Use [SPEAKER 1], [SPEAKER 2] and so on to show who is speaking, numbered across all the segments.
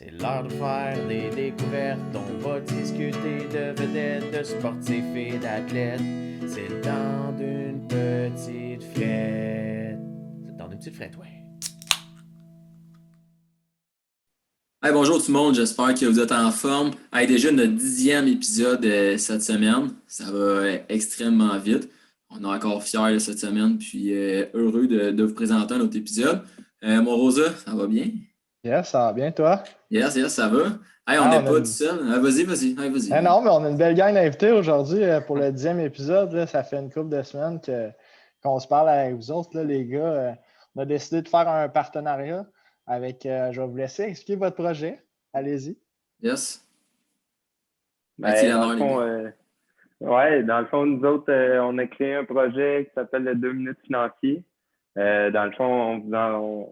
[SPEAKER 1] C'est l'heure de faire des découvertes, on va discuter de vedettes, de sportifs et d'athlètes. C'est le temps d'une petite frette. C'est le temps d'une petite frette, ouais.
[SPEAKER 2] Hey, bonjour tout le monde, j'espère que vous êtes en forme. Hey, déjà notre 10e épisode cette semaine, ça va extrêmement vite. On est encore fiers de cette semaine, puis heureux de vous présenter un autre épisode. Mon Rosa, ça va bien?
[SPEAKER 3] Yes, ça va bien, toi?
[SPEAKER 2] Yes, ça va. Hey, on
[SPEAKER 3] Ah,
[SPEAKER 2] n'est pas tout seul. Vas-y. Hey, vas-y.
[SPEAKER 3] Non, mais on a une belle gang d'invités aujourd'hui pour le 10e épisode. Là, ça fait une couple de semaines qu'on se parle avec vous autres, là, les gars. On a décidé de faire un partenariat avec. Je vais vous laisser expliquer votre projet. Allez-y.
[SPEAKER 2] Yes.
[SPEAKER 4] Dans le fond, dans le fond, nous autres, on a créé un projet qui s'appelle le 2 minutes financier. Dans le fond,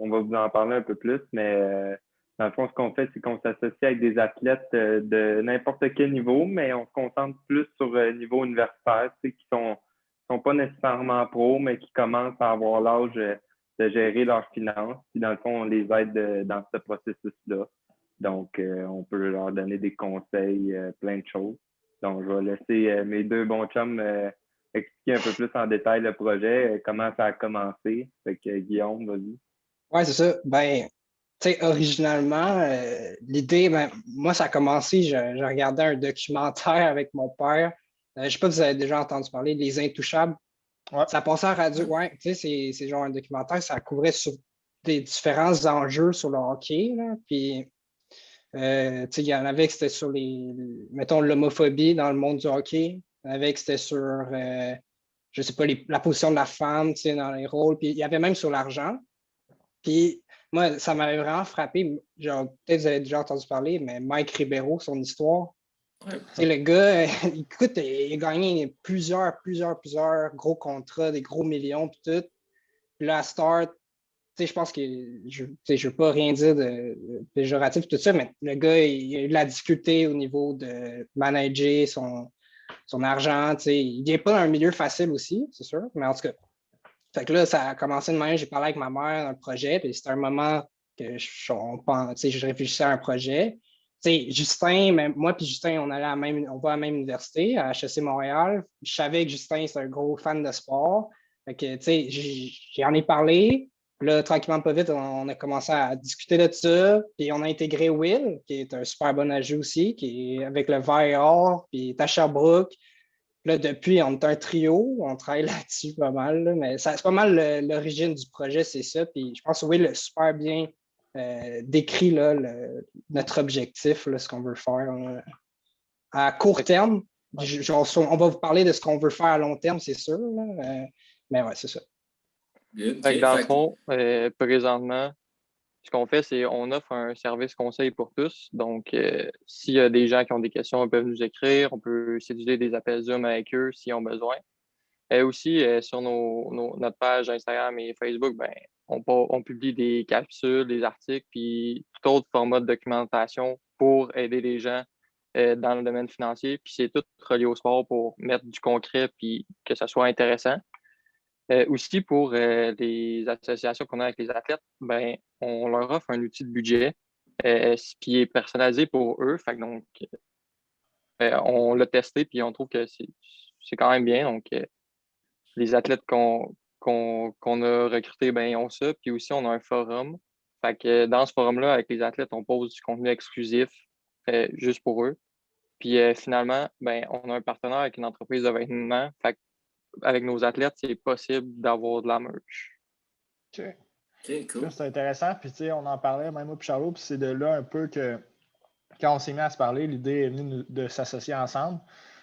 [SPEAKER 4] on va vous en parler un peu plus, mais dans le fond, ce qu'on fait, c'est qu'on s'associe avec des athlètes de n'importe quel niveau, mais on se concentre plus sur le niveau universitaire, tu sais, qui sont pas nécessairement pros, mais qui commencent à avoir l'âge de gérer leurs finances. Puis dans le fond, on les aide dans ce processus-là. Donc, on peut leur donner des conseils, plein de choses. Donc, je vais laisser mes deux bons chums expliquer un peu plus en détail le projet, comment ça a commencé. Fait que Guillaume, vas-y.
[SPEAKER 5] Ouais, c'est ça. Ben, tu sais, originalement, l'idée, moi, ça a commencé, je regardais un documentaire avec mon père. Je sais pas si vous avez déjà entendu parler, Les Intouchables.
[SPEAKER 3] Ouais.
[SPEAKER 5] Ça passait à radio, ouais, tu sais, c'est genre un documentaire, ça couvrait sur des différents enjeux sur le hockey, là. Puis, tu sais, il y en avait que c'était sur mettons, l'homophobie dans le monde du hockey. Il y en avait que c'était sur, je sais pas, la position de la femme, tu sais, dans les rôles. Puis, il y avait même sur l'argent. Puis moi, ça m'avait vraiment frappé. Genre, peut-être que vous avez déjà entendu parler, mais Mike Ribeiro, son histoire.
[SPEAKER 2] Ouais.
[SPEAKER 5] Tu sais, le gars, écoute, il a gagné plusieurs gros contrats, des gros millions, puis tout. Puis là, à Start, tu sais, je pense que je ne veux pas rien dire de péjoratif, tout ça, mais le gars, il a eu de la difficulté au niveau de manager son argent. Tu sais, il n'est pas dans un milieu facile aussi, c'est sûr, mais en tout cas. Fait que là, ça a commencé de même. J'ai parlé avec ma mère d'un projet, puis c'était un moment que je réfléchissais à un projet. Justin, moi puis Justin, on va à la même université, à HEC Montréal. Je savais que Justin, c'est un gros fan de sport. Fait que, j'en ai parlé. Puis là, tranquillement, pas vite, on a commencé à discuter de ça. Puis on a intégré Will, qui est un super bon agent aussi, qui est avec le Vert, puis il est à Sherbrooke. Là, depuis, on est un trio, on travaille là-dessus pas mal, là, mais c'est pas mal l'origine du projet, c'est ça. Puis je pense que Will a super bien décrit là, notre objectif, là, ce qu'on veut faire là. À court terme. On va vous parler de ce qu'on veut faire à long terme, c'est sûr. Là, mais ouais, c'est ça.
[SPEAKER 2] Good.
[SPEAKER 6] Fait que dans le fond, présentement, ce qu'on fait, c'est qu'on offre un service conseil pour tous. Donc, s'il y a des gens qui ont des questions, ils peuvent nous écrire. On peut séduire des appels Zoom avec eux s'ils ont besoin. Et aussi, sur notre page Instagram et Facebook, ben, on publie des capsules, des articles, puis tout autre format de documentation pour aider les gens dans le domaine financier. Puis c'est tout relié au sport pour mettre du concret puis que ça soit intéressant. Aussi, pour les associations qu'on a avec les athlètes, ben, on leur offre un outil de budget qui est personnalisé pour eux. Fait que donc, on l'a testé puis on trouve que c'est quand même bien. Donc, les athlètes qu'on a recrutés, ben, ils ont ça. Puis aussi, on a un forum. Fait que dans ce forum-là, avec les athlètes, on pose du contenu exclusif juste pour eux. Puis finalement, ben, on a un partenaire avec une entreprise de vêtements. Fait que avec nos athlètes, c'est possible d'avoir de la merch.
[SPEAKER 2] OK, cool.
[SPEAKER 3] C'est intéressant. Puis, tu sais, on en parlait, même moi et Charlot, puis c'est de là un peu que, quand on s'est mis à se parler, l'idée est venue de s'associer ensemble.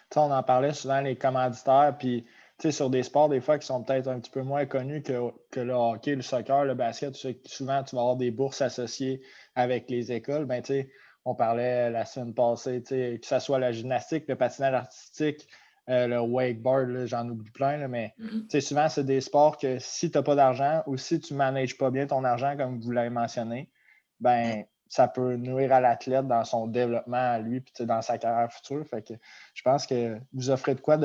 [SPEAKER 3] Tu sais, on en parlait souvent, les commanditaires, puis, tu sais, sur des sports, des fois, qui sont peut-être un petit peu moins connus que le hockey, le soccer, le basket. Souvent, tu vas avoir des bourses associées avec les écoles. Ben, tu sais, on parlait la semaine passée, tu sais, que ce soit la gymnastique, le patinage artistique, le wakeboard, là, j'en oublie plein, là, mais souvent, c'est des sports que si tu n'as pas d'argent ou si tu ne manages pas bien ton argent, comme vous l'avez mentionné, ben ça peut nuire à l'athlète dans son développement à lui puis dans sa carrière future. Fait que je pense que vous offrez de quoi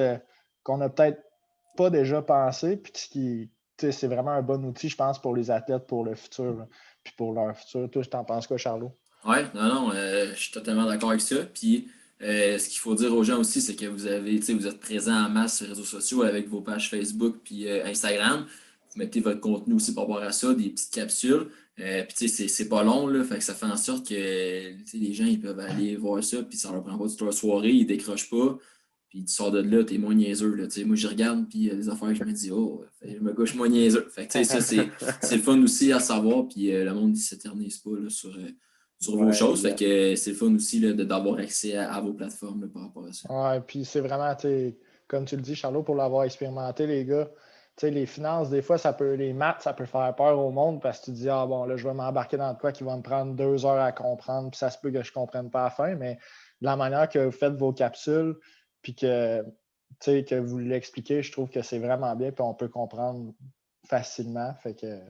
[SPEAKER 3] qu'on n'a peut-être pas déjà pensé, puis c'est vraiment un bon outil, je pense, pour les athlètes pour le futur, puis pour leur futur. Toi, je t'en penses quoi, Charlot?
[SPEAKER 2] Oui, non, je suis totalement d'accord avec ça. Puis, ce qu'il faut dire aux gens aussi, c'est que vous êtes présent en masse sur les réseaux sociaux avec vos pages Facebook puis Instagram. Vous mettez votre contenu aussi par rapport à ça, des petites capsules. Puis, c'est pas long, là. Fait que ça fait en sorte que les gens ils peuvent aller voir ça, puis ça leur prend pas toute leur soirée, ils décrochent pas. Puis, tu sors de là, t'es moins niaiseux, là. Moi, je regarde, puis il y a des affaires que je me dis, oh, je me gauche moins niaiseux. Fait que, ça, c'est le fun aussi à savoir, puis le monde, il s'éternise pas, là, sur vos choses. Fait que c'est le fun aussi là, d'avoir accès à vos plateformes là, par rapport à ça.
[SPEAKER 3] Ouais, puis c'est vraiment, comme tu le dis, Charlot, pour l'avoir expérimenté, les gars, les finances, des fois, les maths, ça peut faire peur au monde parce que tu te dis, ah bon, là, je vais m'embarquer dans de quoi qui va me prendre 2 heures à comprendre, puis ça se peut que je ne comprenne pas à la fin, mais de la manière que vous faites vos capsules, puis que vous l'expliquez, je trouve que c'est vraiment bien, puis on peut comprendre facilement. Fait que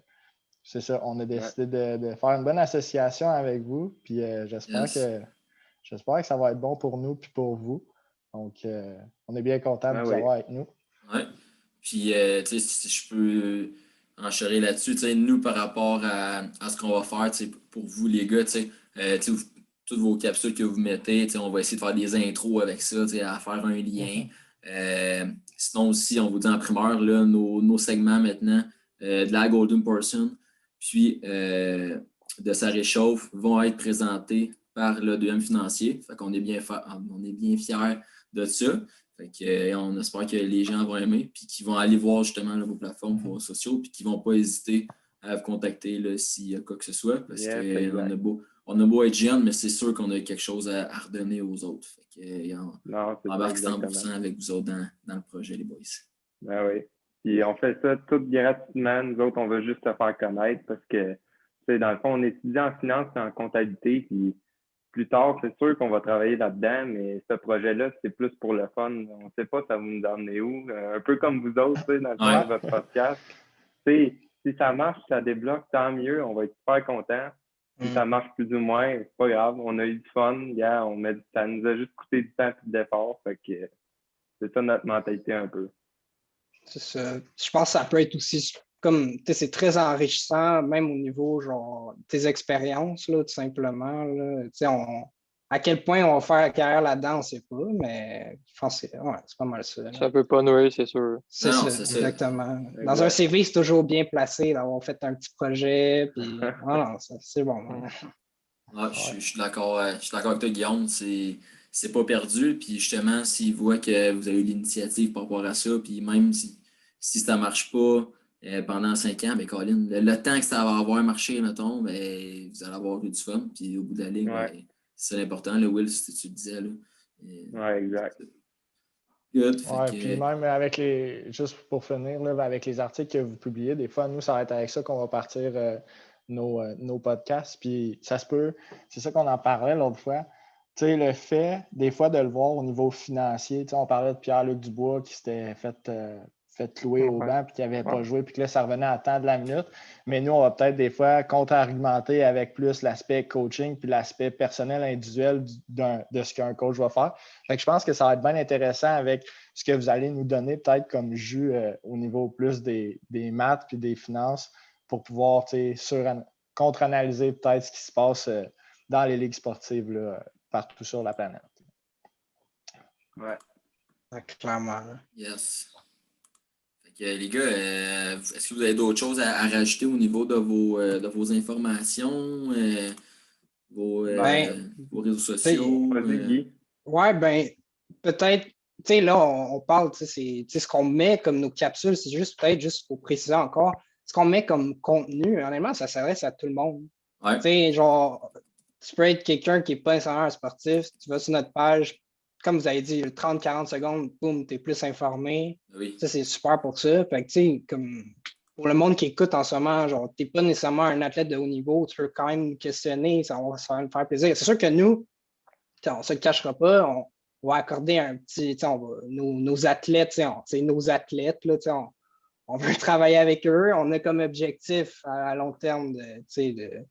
[SPEAKER 3] c'est ça, on a décidé de faire une bonne association avec vous, puis j'espère que ça va être bon pour nous puis pour vous. Donc, on est bien content de vous avoir avec nous.
[SPEAKER 2] Oui. Puis, si je peux enchérir là-dessus, nous, par rapport à ce qu'on va faire pour vous, les gars, toutes vos capsules que vous mettez, on va essayer de faire des intros avec ça, à faire un lien. Sinon aussi, on vous dit en primeur, là, nos segments maintenant de la Golden Person, puis de sa réchauffe vont être présentés par le deuxième financier. Fait qu'on est bien fiers de ça. Fait que, on espère que les gens vont aimer puis qu'ils vont aller voir justement là, vos plateformes, vos réseaux sociaux puis qu'ils ne vont pas hésiter à vous contacter s'il y a quoi que ce soit. Parce qu'on a beau être jeune, mais c'est sûr qu'on a quelque chose à redonner aux autres. Fait que, on embarque 100% avec vous autres dans le projet, les boys.
[SPEAKER 4] Ben oui. Puis on fait ça tout gratuitement. Nous autres, on veut juste te faire connaître parce que, dans le fond, on étudie en finance et en comptabilité. Puis plus tard, c'est sûr qu'on va travailler là-dedans, mais ce projet-là, c'est plus pour le fun. On ne sait pas ça va nous emmener où. Un peu comme vous autres, dans le fond de votre podcast. Si ça marche, ça débloque, tant mieux. On va être super contents. Si ça marche plus ou moins, c'est pas grave. On a eu du fun. Ça nous a juste coûté du temps et de l'effort. Fait que c'est ça notre mentalité un peu.
[SPEAKER 5] C'est ça. Je pense que ça peut être aussi comme, c'est très enrichissant, même au niveau, genre, tes expériences, là, tout simplement. Là. À quel point on va faire carrière là-dedans, on ne sait pas, mais je pense que c'est pas mal ça. Là.
[SPEAKER 6] Ça peut pas nourrir, c'est sûr.
[SPEAKER 5] C'est exactement. Dans un CV, c'est toujours bien placé d'avoir fait un petit projet, puis c'est bon.
[SPEAKER 2] Je suis d'accord avec toi, Guillaume. C'est pas perdu. Puis justement, s'ils voient que vous avez eu l'initiative par rapport à ça, puis même si ça ne marche pas pendant 5 ans, ben, Colin, le temps que ça va avoir marché, mettons, ben, vous allez avoir eu du fun. Puis au bout de la ligne, ben, c'est l'important. Le Will, c'est ce que tu disais. Là.
[SPEAKER 4] Oui, exact.
[SPEAKER 3] Good. Puis même avec juste pour finir, là, avec les articles que vous publiez, des fois, nous, ça va être avec ça qu'on va partir nos podcasts. Puis ça se peut, c'est ça qu'on en parlait l'autre fois. Tu sais, le fait, des fois, de le voir au niveau financier, tu sais, on parlait de Pierre-Luc Dubois qui s'était fait clouer au banc puis qui n'avait pas joué, puis que là, ça revenait à temps de la minute. Mais nous, on va peut-être des fois contre-argumenter avec plus l'aspect coaching puis l'aspect personnel, individuel de ce qu'un coach va faire. Fait que je pense que ça va être bien intéressant avec ce que vous allez nous donner peut-être comme jus au niveau plus des maths puis des finances pour pouvoir contre-analyser peut-être ce qui se passe dans les ligues sportives là, partout sur la planète.
[SPEAKER 4] Ouais.
[SPEAKER 5] Clairement.
[SPEAKER 2] Yes. Les gars, est-ce que vous avez d'autres choses à rajouter au niveau de vos informations, vos réseaux sociaux?
[SPEAKER 5] Ouais, ben, peut-être, tu sais, là, on parle, tu sais, ce qu'on met comme nos capsules, c'est juste pour préciser encore, ce qu'on met comme contenu, honnêtement, ça s'adresse à tout le monde.
[SPEAKER 2] Ouais.
[SPEAKER 5] Tu sais, genre, tu peux être quelqu'un qui n'est pas nécessairement un sportif, tu vas sur notre page, comme vous avez dit, 30-40 secondes, boum, tu es plus informé.
[SPEAKER 2] Oui.
[SPEAKER 5] Ça, c'est super pour ça. Fait que, tu sais, comme pour le monde qui écoute en ce moment, genre, tu n'es pas nécessairement un athlète de haut niveau, tu peux quand même questionner, ça va me faire plaisir. C'est sûr que nous, on ne se le cachera pas, on va accorder un petit, nos athlètes, c'est nos athlètes, là, on veut travailler avec eux, on a comme objectif à long terme de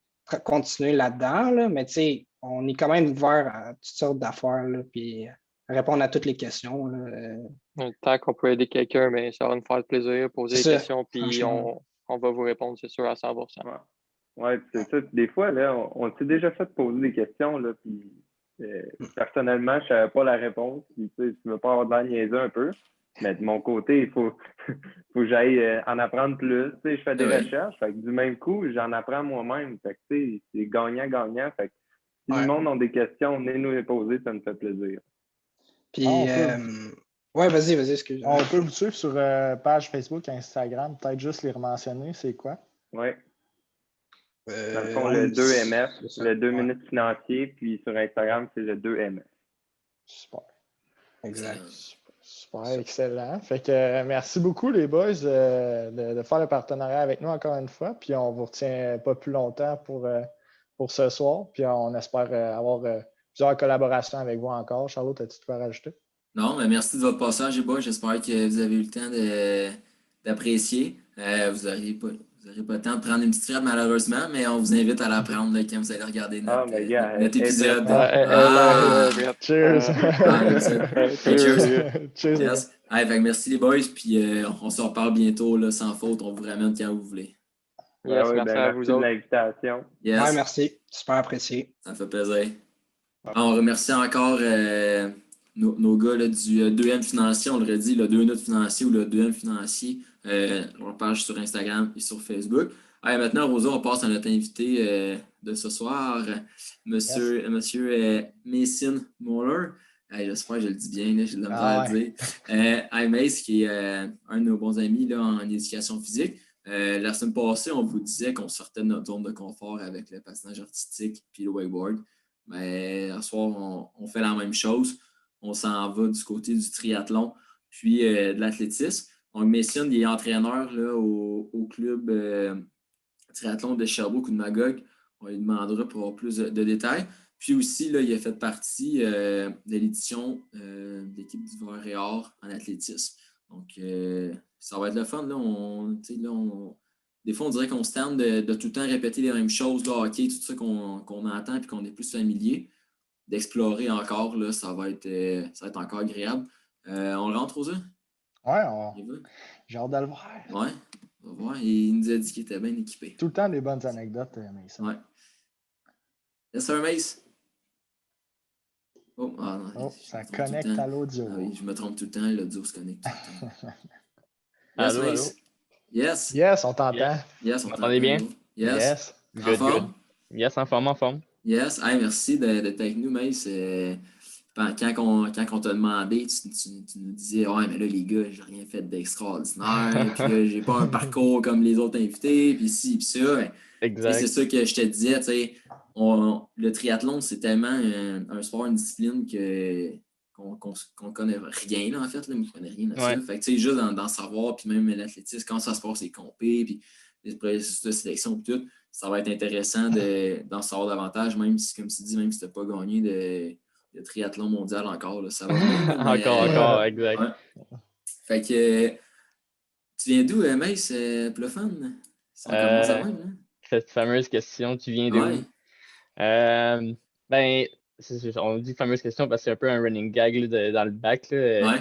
[SPEAKER 5] continuer là-dedans, là, mais on est quand même ouvert à toutes sortes d'affaires, là, puis répondre à toutes les questions. Là.
[SPEAKER 6] Tant qu'on peut aider quelqu'un, mais ça va nous faire plaisir, poser des questions, puis on va vous répondre, c'est sûr, à 100%.
[SPEAKER 4] Ouais, c'est ça. Des fois, là, on s'est déjà fait poser des questions, là, puis personnellement, je savais pas la réponse. Puis, tu veux pas avoir de l'air niaiseux un peu. Mais de mon côté, il faut, faut que j'aille en apprendre plus. Tu sais, je fais des recherches. Fait que du même coup, j'en apprends moi-même. Fait que, tu sais, c'est gagnant-gagnant. Fait que si le monde a des questions, venez nous les poser, ça me fait plaisir.
[SPEAKER 5] Puis, ouais, vas-y, excuse.
[SPEAKER 3] On peut vous suivre sur page Facebook, Instagram, peut-être juste les rementionner, c'est quoi?
[SPEAKER 4] Oui. Dans le fond, le 2MF, le 2 minutes financier, puis sur Instagram, c'est le 2MF.
[SPEAKER 3] Super. Exact. Super, excellent. Fait que merci beaucoup, les boys, de faire le partenariat avec nous encore une fois. Puis on vous retient pas plus longtemps pour ce soir. Puis on espère avoir plusieurs collaborations avec vous encore. Charlotte, as-tu de quoi rajouter?
[SPEAKER 2] Non, mais merci de votre passage, les boys. J'espère que vous avez eu le temps d'apprécier. Vous n'aurez pas le temps de prendre une petite frette, malheureusement, mais on vous invite à la prendre là, quand vous allez regarder notre épisode.
[SPEAKER 3] Cheers!
[SPEAKER 2] Cheers! Yes. Fait que merci, les boys. Puis on se reparle bientôt, là, sans faute. On vous ramène quand vous voulez.
[SPEAKER 6] Yes, merci à vous
[SPEAKER 4] de l'invitation.
[SPEAKER 2] Yes.
[SPEAKER 5] Ouais, merci. Super apprécié.
[SPEAKER 2] Ça me fait plaisir. On remercie encore nos gars là, du 2M financier, on l'aurait dit, le 2 minutes financier ou le 2M financier. Leur page sur Instagram et sur Facebook. Maintenant, Rosa, on passe à notre invité de ce soir, Monsieur Mason Moller. J'espère que je le dis bien, là, j'ai de la misère à le dire. Mace, qui est un de nos bons amis là, en éducation physique. La semaine passée, on vous disait qu'on sortait de notre zone de confort avec le patinage artistique et le wakeboard. Mais ce soir, on fait la même chose. On s'en va du côté du triathlon puis de l'athlétisme. Donc, Mason, il est entraîneur là, au club triathlon de Sherbrooke ou de Magog. On lui demandera pour avoir plus de détails. Puis aussi, là, il a fait partie de l'édition de l'équipe d'hiver et or en athlétisme. Donc, ça va être le fun. Là, des fois, on dirait qu'on se tente de tout le temps répéter les mêmes choses, le hockey, tout ça qu'on entend et qu'on est plus familier. D'explorer encore, là, ça va être encore agréable. On le rentre, Rosa?
[SPEAKER 3] Ouais, j'ai hâte de le voir.
[SPEAKER 2] Ouais, on va voir. Il nous a dit qu'il était bien équipé.
[SPEAKER 3] Tout le temps des bonnes anecdotes, Mace.
[SPEAKER 2] Ouais. Yes, sir, Mace? Non,
[SPEAKER 3] ça connecte à l'audio.
[SPEAKER 2] Ah oui, je me trompe tout le temps, l'audio se connecte tout le temps.
[SPEAKER 6] Allô, allô?
[SPEAKER 2] Yes.
[SPEAKER 3] Yes, on t'entend.
[SPEAKER 2] Yes, on
[SPEAKER 6] t'entend bien?
[SPEAKER 2] Yes.
[SPEAKER 6] En forme? Yes, en forme.
[SPEAKER 2] Yes. Merci d'être avec nous, Mace. Quand on t'a demandé, tu nous disais « Ouais, mais là, les gars, j'ai rien fait d'extraordinaire, puis là, j'ai pas un parcours comme les autres invités, puis ci, puis ça. »
[SPEAKER 6] Exact.
[SPEAKER 2] C'est ça que je te disais, tu sais, le triathlon, c'est tellement un sport, une discipline qu'on connaît rien, là, en fait. Là, moi, je connais rien de ça. Fait que, tu sais, juste d'en savoir, puis même l'athlétisme, quand ça se passe, les compés, puis les processus de sélection, puis tout, ça va être intéressant d'en savoir davantage, même si, comme tu dis, même si tu n'as pas gagné de triathlon mondial encore, là, ça va bien.
[SPEAKER 6] Encore, exact.
[SPEAKER 2] Ouais. Fait que, tu viens d'où, Mace, pour le fun? Ça commence à même, hein?
[SPEAKER 6] Cette fameuse question, tu viens d'où? On dit fameuse question parce que c'est un peu un running gag là, dans le bac. Là,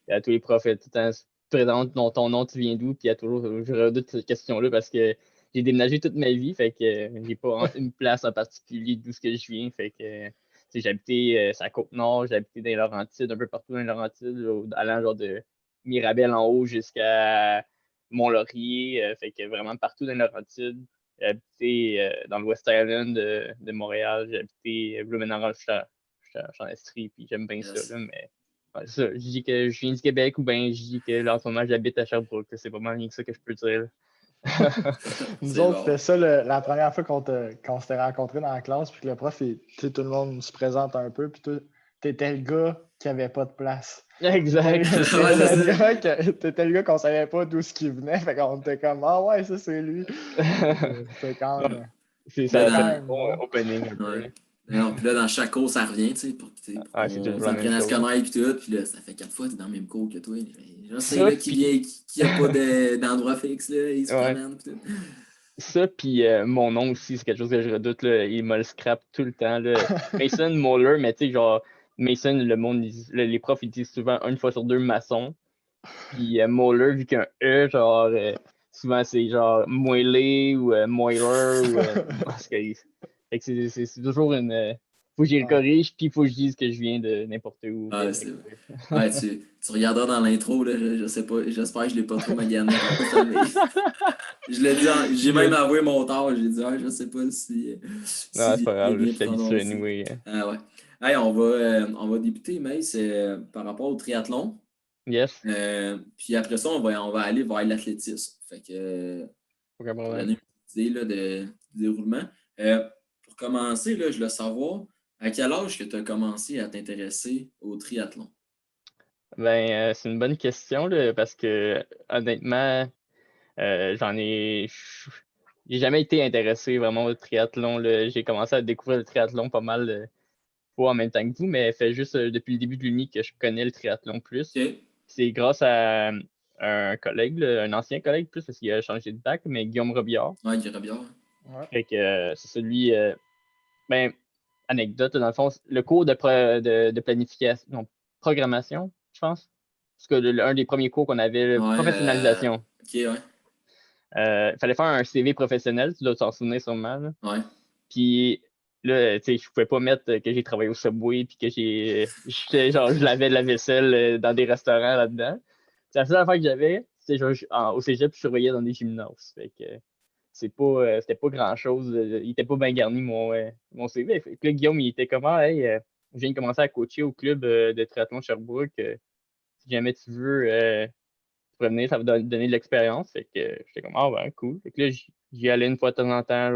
[SPEAKER 6] il y a tous les profs tout le temps se présentent ton nom, tu viens d'où, puis il y a toujours, je redoute cette question-là parce que j'ai déménagé toute ma vie, fait que j'ai pas une place en particulier d'où ce que je viens, fait que j'ai habité sur la Côte-Nord, j'ai habité dans les Laurentides, un peu partout dans les Laurentides, allant genre de Mirabel en haut jusqu'à Mont-Laurier, fait que vraiment partout dans les Laurentides. J'ai habité dans le West Island de Montréal, j'ai habité Blumenauer, je suis en Estrie, puis j'aime bien ça, là, mais ouais, c'est ça, je dis que je viens du Québec ou bien je dis que là, en ce moment j'habite à Sherbrooke, c'est pas mal rien que ça que je peux dire.
[SPEAKER 3] Nous autres, c'était ça la première fois qu'on s'était rencontrés dans la classe, puis que le prof, tout le monde se présente un peu, puis t'étais le gars qui avait pas de place.
[SPEAKER 6] Exact.
[SPEAKER 3] T'étais le gars qu'on savait pas d'où ce qui venait, fait qu'on était comme « Ah ouais, ça c'est lui! » C'est quand même...
[SPEAKER 6] C'est ça, un bon opening un peu.
[SPEAKER 2] Non, puis là, dans chaque cours, ça revient, tu sais, pour on s'entraîne à se connaître, puis tout, puis là, ça fait 4 fois que t'es dans le même cours que toi. Je sais là, qui a pas d'endroit fixe, là, il se promène, puis tout.
[SPEAKER 6] Ça, puis mon nom aussi, c'est quelque chose que je redoute, là, il me le scrape tout le temps, là. Mason Moller, mais tu sais, genre, Mason, le monde, les profs, ils disent souvent une fois sur deux maçon. Puis Moller, vu qu'un E, genre,
[SPEAKER 7] souvent c'est genre moellé ou moiler ou parce que, fait que c'est toujours une. Faut que j'y le corrige, puis il faut que je dise que je viens de n'importe où.
[SPEAKER 2] Ah, c'est vrai. Ouais, tu regarderas dans l'intro, là, je sais pas, j'espère que je l'ai pas trop magané comme ça, mais je l'ai dit, j'ai même avoué mon tort, j'ai dit, je sais pas si
[SPEAKER 7] Non, c'est pas
[SPEAKER 2] il est
[SPEAKER 7] grave, je
[SPEAKER 2] bien
[SPEAKER 7] suis habitué
[SPEAKER 2] prononcé.
[SPEAKER 7] anyway.
[SPEAKER 2] Ah ouais. Hey, on va débuter, mais c'est par rapport au triathlon.
[SPEAKER 7] Yes.
[SPEAKER 2] Puis après ça, on va aller vers l'athlétisme. Fait que
[SPEAKER 7] Aucun
[SPEAKER 2] pour
[SPEAKER 7] problème.
[SPEAKER 2] donner une idée là, du déroulement. Pour commencer, là, je veux savoir, à quel âge que tu as commencé à t'intéresser au triathlon?
[SPEAKER 7] Ben, c'est une bonne question là, parce que honnêtement, j'ai jamais été intéressé vraiment au triathlon là. J'ai commencé à découvrir le triathlon pas mal, pas en même temps que vous, mais fait juste depuis le début de l'Uni que je connais le triathlon plus.
[SPEAKER 2] OK.
[SPEAKER 7] C'est grâce à un collègue, là, un ancien collègue plus, parce qu'il a changé de bac, mais Guillaume Robillard.
[SPEAKER 2] Ouais, Guillaume Robillard.
[SPEAKER 3] Ouais.
[SPEAKER 7] Fait que c'est celui. Ben, anecdote, dans le fond, le cours de planification, non, programmation, je pense. Parce que un des premiers cours qu'on avait,
[SPEAKER 2] Ouais,
[SPEAKER 7] professionnalisation.
[SPEAKER 2] OK, ouais.
[SPEAKER 7] Il fallait faire un CV professionnel, tu dois t'en souvenir sûrement. Là.
[SPEAKER 2] Ouais.
[SPEAKER 7] Puis là, tu sais, je pouvais pas mettre que j'ai travaillé au Subway puis que je lavais de la vaisselle dans des restaurants là-dedans. C'est la seule affaire que j'avais, c'était genre au cégep, je surveillais dans des gymnases. Fait que c'était pas grand-chose. Il était pas bien garni, mon CV. Fait que là, Guillaume, il était comment, hey, je viens de commencer à coacher au club de triathlon de Sherbrooke. Si jamais tu veux, tu pourrais venir, ça va donner de l'expérience. Fait que j'étais comme, ah ben, cool. Fait que là, j'y allais une fois de temps en temps.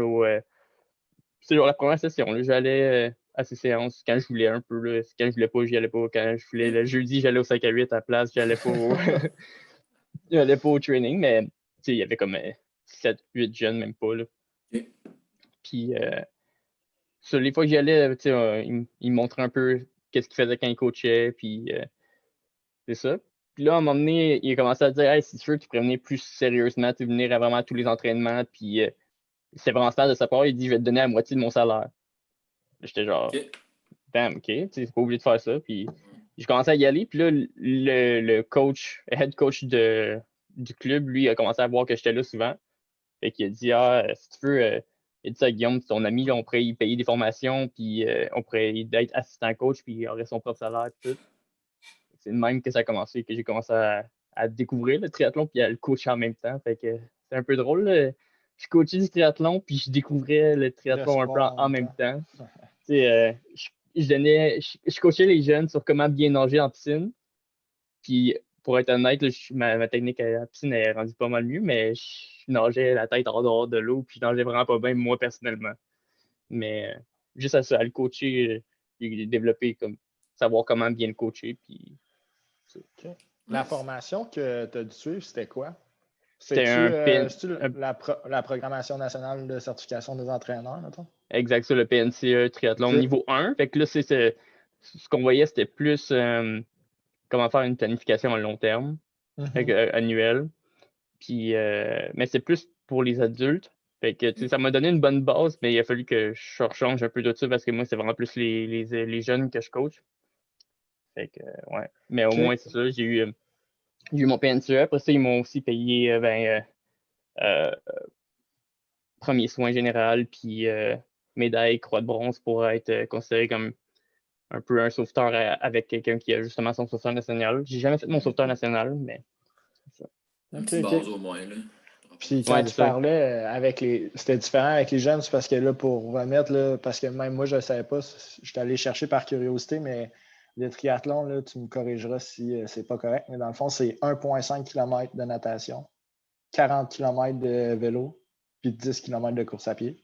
[SPEAKER 7] C'est genre la première session. Là, j'allais à ces séances quand je voulais un peu. Là. Quand je voulais pas, j'y allais pas. Quand je voulais, le jeudi, j'allais au 5 à 8 à la place. J'allais pas au training, mais il y avait comme 7, 8 jeunes, même pas. Là.
[SPEAKER 2] OK.
[SPEAKER 7] Puis, sur les fois que j'y allais, il me montrait un peu qu'est-ce qu'il faisait quand il coachait, puis c'est ça. Puis là, à un moment donné, il a commencé à dire, hey, si tu veux, tu pourrais venir plus sérieusement, tu venir à vraiment tous les entraînements, puis c'est vraiment smart de sa part, il dit, je vais te donner la moitié de mon salaire. J'étais genre,
[SPEAKER 2] OK.
[SPEAKER 7] damn, OK, c'est pas obligé de faire ça, puis j'ai commencé à y aller, puis là, le coach, head coach du club, lui, a commencé à voir que j'étais là souvent. Fait qu'il a dit, si tu veux, il a dit ça à Guillaume, ton ami, là, on pourrait y payer des formations, puis on pourrait être assistant coach, puis il aurait son propre salaire, puis tout. C'est de même que ça a commencé, que j'ai commencé à découvrir le triathlon, puis à le coacher en même temps. Fait que c'est un peu drôle. Là. Je coachais du triathlon, puis je découvrais le triathlon un peu en même temps. Je coachais les jeunes sur comment bien nager en piscine. Puis pour être honnête, là, ma technique à la piscine est rendue pas mal mieux, mais je nageais la tête en dehors de l'eau, puis je nageais vraiment pas bien, moi, personnellement. Mais juste à le coacher, j'ai développé comme savoir comment bien le coacher. Puis,
[SPEAKER 3] OK. La formation que tu as dû suivre, c'était quoi?
[SPEAKER 7] C'était
[SPEAKER 3] la Programmation nationale de certification des entraîneurs, mettons?
[SPEAKER 7] Exact, ça, le PNCE triathlon niveau 1. Fait que là, ce qu'on voyait, c'était plus comment faire une planification à long terme, annuelle. Puis, mais c'est plus pour les adultes. Fait que ça m'a donné une bonne base, mais il a fallu que je rechange un peu de ça parce que moi, c'est vraiment plus les jeunes que je coach. Fait que, ouais. Mais au moins, c'est ça, j'ai eu mon PNCE. Après ça, ils m'ont aussi payé premier soin général, puis médaille, croix de bronze pour être considéré comme un peu un sauveteur avec quelqu'un qui a justement son sauveteur national. J'ai jamais fait mon sauveteur national, mais c'est ça.
[SPEAKER 2] Un petit base au moins, là.
[SPEAKER 3] Puis quand tu parlais c'était différent avec les jeunes, c'est parce que là, pour remettre, là, parce que même moi, je ne savais pas, je suis allé chercher par curiosité, mais le triathlon, là, tu me corrigeras si c'est pas correct, mais dans le fond, c'est 1,5 km de natation, 40 km de vélo, puis 10 km de course à pied.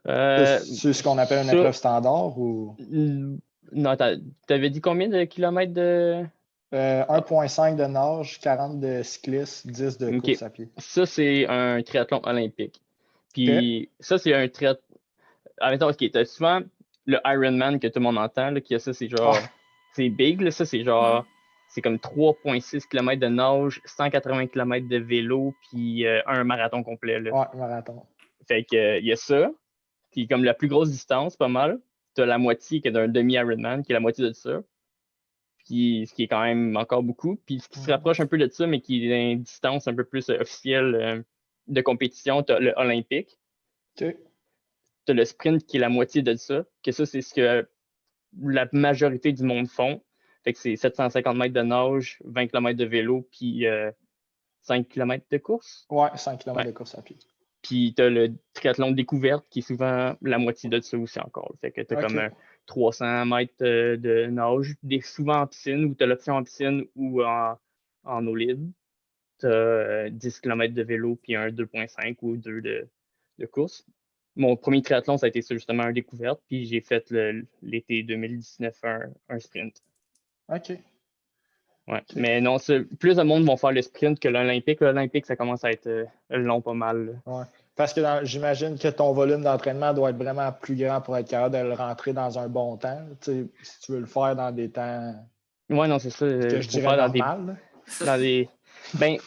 [SPEAKER 3] C'est ce qu'on appelle une épreuve standard ou?
[SPEAKER 7] Non, t'avais dit combien de kilomètres de.
[SPEAKER 3] 1,5 de nage, 40 de cyclisme, 10 de course à pied.
[SPEAKER 7] Ça, c'est un triathlon olympique. Puis ça, c'est un triathlon. Admettons, t'as souvent le Ironman que tout le monde entend, là, qui a ça, c'est genre. C'est big, là, ça, c'est genre. C'est comme 3,6 km de nage, 180 km de vélo, puis un marathon complet. Là.
[SPEAKER 3] Ouais, marathon.
[SPEAKER 7] Fait que il y a ça. Puis comme la plus grosse distance, pas mal. T'as la moitié qui est d'un demi-Ironman, qui est la moitié de ça. Puis ce qui est quand même encore beaucoup. Puis ce qui se rapproche un peu de ça, mais qui est une distance un peu plus officielle de compétition, tu as le olympique.
[SPEAKER 3] OK.
[SPEAKER 7] Tu as le sprint qui est la moitié de ça, que ça, c'est ce que la majorité du monde font. Fait que c'est 750 mètres de nage, 20 km de vélo, puis 5 km de course.
[SPEAKER 3] Ouais, 5 km de course à pied.
[SPEAKER 7] Puis tu as le triathlon découverte qui est souvent la moitié de ça aussi encore. Fait que tu as comme 300 mètres de nage, souvent en piscine, ou tu as l'option en piscine ou en eau libre. Tu as 10 km de vélo, puis un 2,5 ou 2 de course. Mon premier triathlon, ça a été justement un découverte, puis j'ai fait l'été 2019 un sprint.
[SPEAKER 3] OK.
[SPEAKER 7] Ouais. Mais non, plus de monde vont faire le sprint que l'Olympique. L'Olympique, ça commence à être long pas mal.
[SPEAKER 3] Ouais. Parce que j'imagine que ton volume d'entraînement doit être vraiment plus grand pour être capable de le rentrer dans un bon temps. Si tu veux le faire dans des temps.
[SPEAKER 7] Ouais, non, c'est ça.
[SPEAKER 3] Que je dirais normal.
[SPEAKER 7] Ben,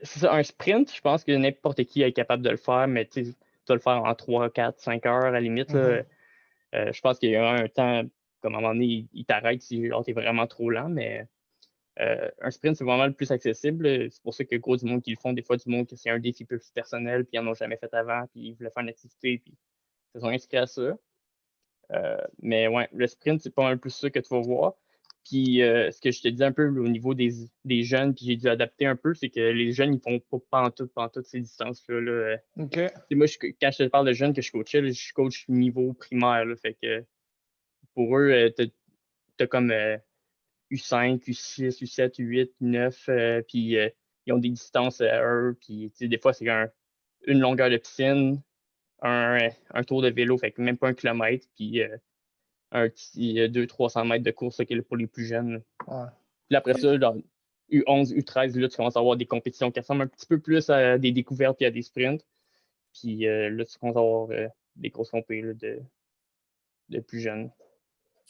[SPEAKER 7] c'est ça, un sprint, je pense que n'importe qui est capable de le faire, mais tu dois le faire en 3, 4, 5 heures à la limite. Je pense qu'il y a un temps, comme à un moment donné, il t'arrête si tu es vraiment trop lent, mais un sprint, c'est vraiment le plus accessible. C'est pour ça que gros du monde qui le font, des fois du monde que c'est un défi plus personnel, puis ils n'en ont jamais fait avant, puis ils voulaient faire une activité, puis ils se sont inscrits à ça. Mais ouais, le sprint, c'est pas mal plus ça que tu vas voir. Puis ce que je te dis un peu au niveau des jeunes, puis j'ai dû adapter un peu, c'est que les jeunes, ils font pas pantoute ces distances-là. Là.
[SPEAKER 3] OK.
[SPEAKER 7] Moi, quand je te parle de jeunes que je coachais, je coach niveau primaire. Là, fait que pour eux, t'as comme U5, U6, U7, U8, U9, puis ils ont des distances à eux. Puis des fois, c'est une longueur de piscine, un tour de vélo, fait que même pas 1 kilomètre, puis un petit 200-300 mètres de course là, pour les plus jeunes.
[SPEAKER 3] Ouais.
[SPEAKER 7] Puis après ça, dans U11, U13, là, tu commences à avoir des compétitions qui ressemblent un petit peu plus à des découvertes et à des sprints. Puis là, tu commences à avoir des grosses compétitions de plus jeunes.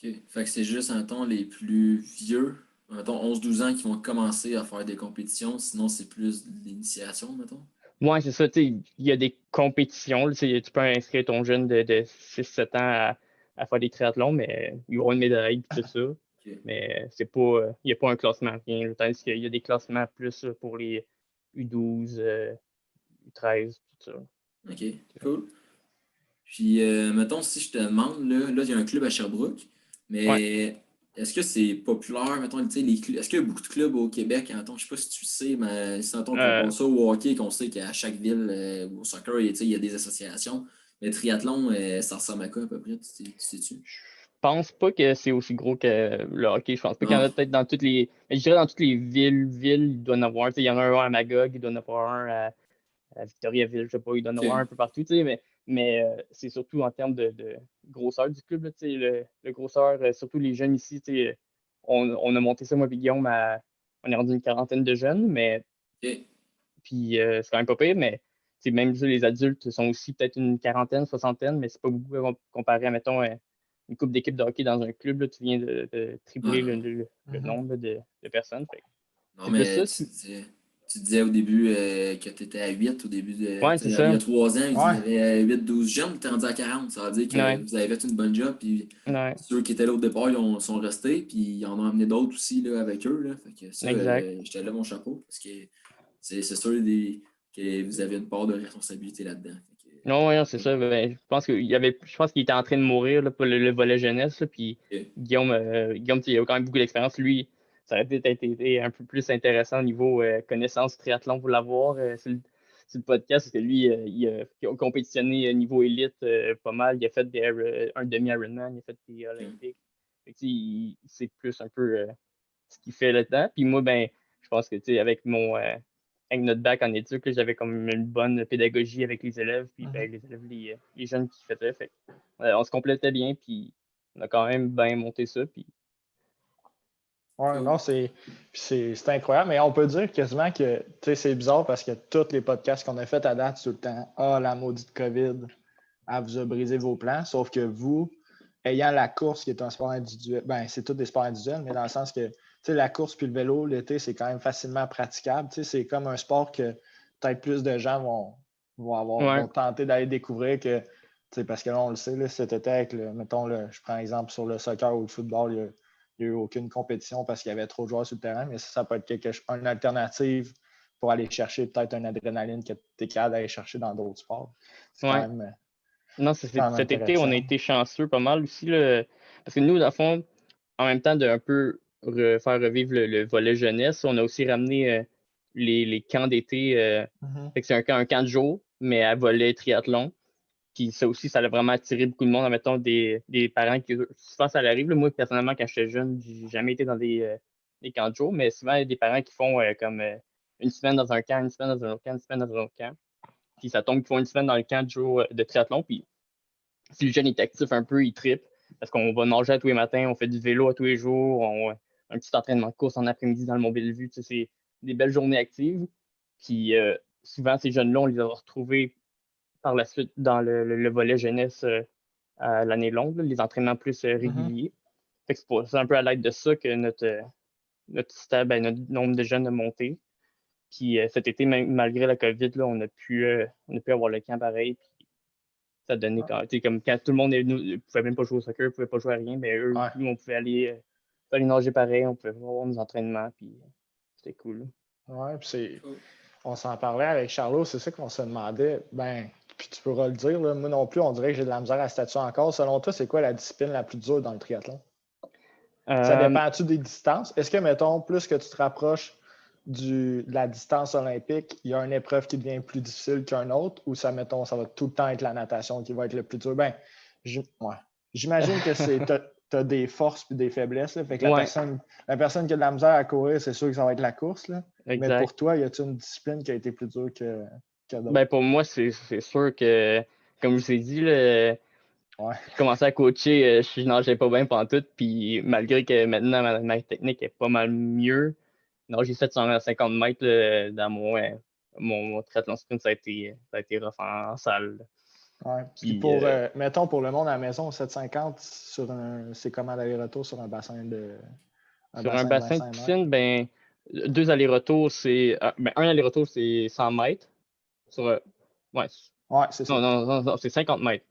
[SPEAKER 2] OK. Fait que c'est juste, mettons, les plus vieux, mettons 11-12 ans, qui vont commencer à faire des compétitions. Sinon, c'est plus de l'initiation, mettons.
[SPEAKER 7] Ouais, c'est ça. Il y a des compétitions. Là, tu peux inscrire ton jeune de 6-7 ans à faire des triathlons, mais ils auront une médaille et tout ça.
[SPEAKER 2] Okay.
[SPEAKER 7] Mais c'est pas, il n'y a pas un classement, rien. Tandis qu'il y a des classements plus pour les U12, U13, tout ça.
[SPEAKER 2] OK, cool. Puis, mettons, si je te demande, là, il y a un club à Sherbrooke, mais est-ce que c'est populaire, mettons, est-ce qu'il y a beaucoup de clubs au Québec? Mettons, je sais pas si tu sais, mais si mettons, qu'on pense ça au hockey, qu'on sait qu'à chaque ville, au soccer, il y a des associations. Mais triathlon, ça ressemble à quoi à peu près? Tu sais-tu?
[SPEAKER 7] Je pense pas que c'est aussi gros que le hockey. Je pense pas qu'il y en a peut-être dans toutes les. Je dirais dans toutes les villes, il doit en avoir. Il y en a un à Magog, il doit en avoir un à Victoriaville, je sais pas, il doit en avoir un peu partout, mais c'est surtout en termes de grosseur du club. Là, le grosseur, surtout les jeunes ici, on a monté ça, moi et Guillaume, on est rendu une quarantaine de jeunes, mais puis c'est quand même pas pire, mais même les adultes sont aussi peut-être une quarantaine, soixantaine, mais c'est pas beaucoup comparé à, mettons, une couple d'équipes de hockey dans un club. Là, tu viens de tripler le nombre de personnes. Fait.
[SPEAKER 2] Non, mais tu disais au début que tu étais à 8 au début de.
[SPEAKER 7] Ouais, c'est
[SPEAKER 2] il
[SPEAKER 7] ça.
[SPEAKER 2] y a 3 ans, il y avait 8-12 jeunes, tu es rendu à 40. Ça veut dire que vous avez fait une bonne job. Puis ceux qui étaient là au départ, ils sont restés. Puis ils en ont amené d'autres aussi là, avec eux. Là. Fait que ça, je te lève mon chapeau. Parce que c'est sûr que vous avez une part de responsabilité là-dedans.
[SPEAKER 7] Non, c'est ça. Ben, je pense qu'il était en train de mourir là, pour le volet jeunesse. Là, puis Guillaume, il a quand même beaucoup d'expérience. Lui, ça aurait peut-être été un peu plus intéressant au niveau connaissance triathlon pour l'avoir sur le podcast. Parce que lui, il a compétitionné niveau élite pas mal. Il a fait un demi-Ironman, il a fait des Olympiques. C'est plus un peu ce qu'il fait là-dedans. Puis moi, ben, je pense que avec notre bac en éduc, j'avais comme une bonne pédagogie avec les élèves, puis ben, les élèves, les jeunes qui faisaient. Fait, on se complétait bien, puis on a quand même bien monté ça. Puis...
[SPEAKER 3] Ouais, non, c'est incroyable, mais on peut dire quasiment que c'est bizarre parce que tous les podcasts qu'on a fait à date, tout le temps, la maudite COVID, elle vous a brisé vos plans, sauf que vous, ayant la course qui est un sport individuel, ben c'est tous des sports individuels, mais dans le sens que la course puis le vélo, l'été, c'est quand même facilement praticable. C'est comme un sport que peut-être plus de gens vont tenter d'aller découvrir parce que là, on le sait, là, cet été, mettons, je prends exemple sur le soccer ou le football, n'y a eu aucune compétition parce qu'il y avait trop de joueurs sur le terrain, mais ça peut être une alternative pour aller chercher peut-être une adrénaline que tu es capable d'aller chercher dans d'autres sports. C'est quand même.
[SPEAKER 7] Non, cet été, on a été chanceux pas mal aussi, là, parce que nous, dans le fond, en même temps de un peu faire revivre le volet jeunesse, on a aussi ramené les camps d'été. Fait que c'est un camp de jour, mais à volet triathlon. Puis ça aussi, ça a vraiment attiré beaucoup de monde. Mettons des parents qui, souvent ça arrive. Là, moi, personnellement, quand j'étais jeune, j'ai jamais été dans des camps de jour, mais souvent, il y a des parents qui font comme une semaine dans un camp, une semaine dans un autre camp, une semaine dans un autre camp. Puis ça tombe qu'ils font une semaine dans le camp de jour de triathlon. Puis si le jeune est actif un peu, il trippe. Parce qu'on va nager à tous les matins, on fait du vélo à tous les jours, un petit entraînement de course en après-midi dans le Mont-Bellevue. Tu sais, c'est des belles journées actives. Puis souvent, ces jeunes-là, on les a retrouvés par la suite dans le volet jeunesse à l'année longue, là, les entraînements plus réguliers. Fait que c'est un peu à l'aide de ça que notre nombre de jeunes a monté. Puis cet été, même malgré la COVID, là, on a pu avoir le camp pareil. Puis ça donnait comme quand tout le monde ne pouvait même pas jouer au soccer, ne pouvait pas jouer à rien, mais eux, nous, on pouvait aller nager pareil, on pouvait voir nos entraînements, puis c'était cool.
[SPEAKER 3] Ouais, puis on s'en parlait avec Charlot, c'est ça qu'on se demandait. Puis tu pourras le dire, là, moi non plus, on dirait que j'ai de la misère à statuer encore. Selon toi, c'est quoi la discipline la plus dure dans le triathlon? Ça dépend-tu des distances? Est-ce que, mettons, plus que tu te rapproches de la distance olympique, il y a une épreuve qui devient plus difficile qu'un autre, ou ça, mettons, ça va tout le temps être la natation qui va être le plus dur? J'imagine que tu as des forces et des faiblesses. Là, fait que la personne qui a de la misère à courir, c'est sûr que ça va être la course. Là. Mais pour toi, y a-t-il une discipline qui a été plus dure que d'autres?
[SPEAKER 7] Pour moi, c'est sûr que, comme je vous ai dit, je commençais à coacher, je nageais pas bien pantoute, puis malgré que maintenant ma technique est pas mal mieux, j'ai 750 mètres là, dans mon triathlon sprint, ça a été rough en salle.
[SPEAKER 3] Ouais. Puis mettons pour le monde à la maison, 750 c'est comment l'aller-retour sur un bassin de.
[SPEAKER 7] Sur un bassin de piscine, deux allers-retours, c'est. Un aller-retour, c'est 100 mètres.
[SPEAKER 3] C'est ça.
[SPEAKER 7] Non, c'est 50 mètres.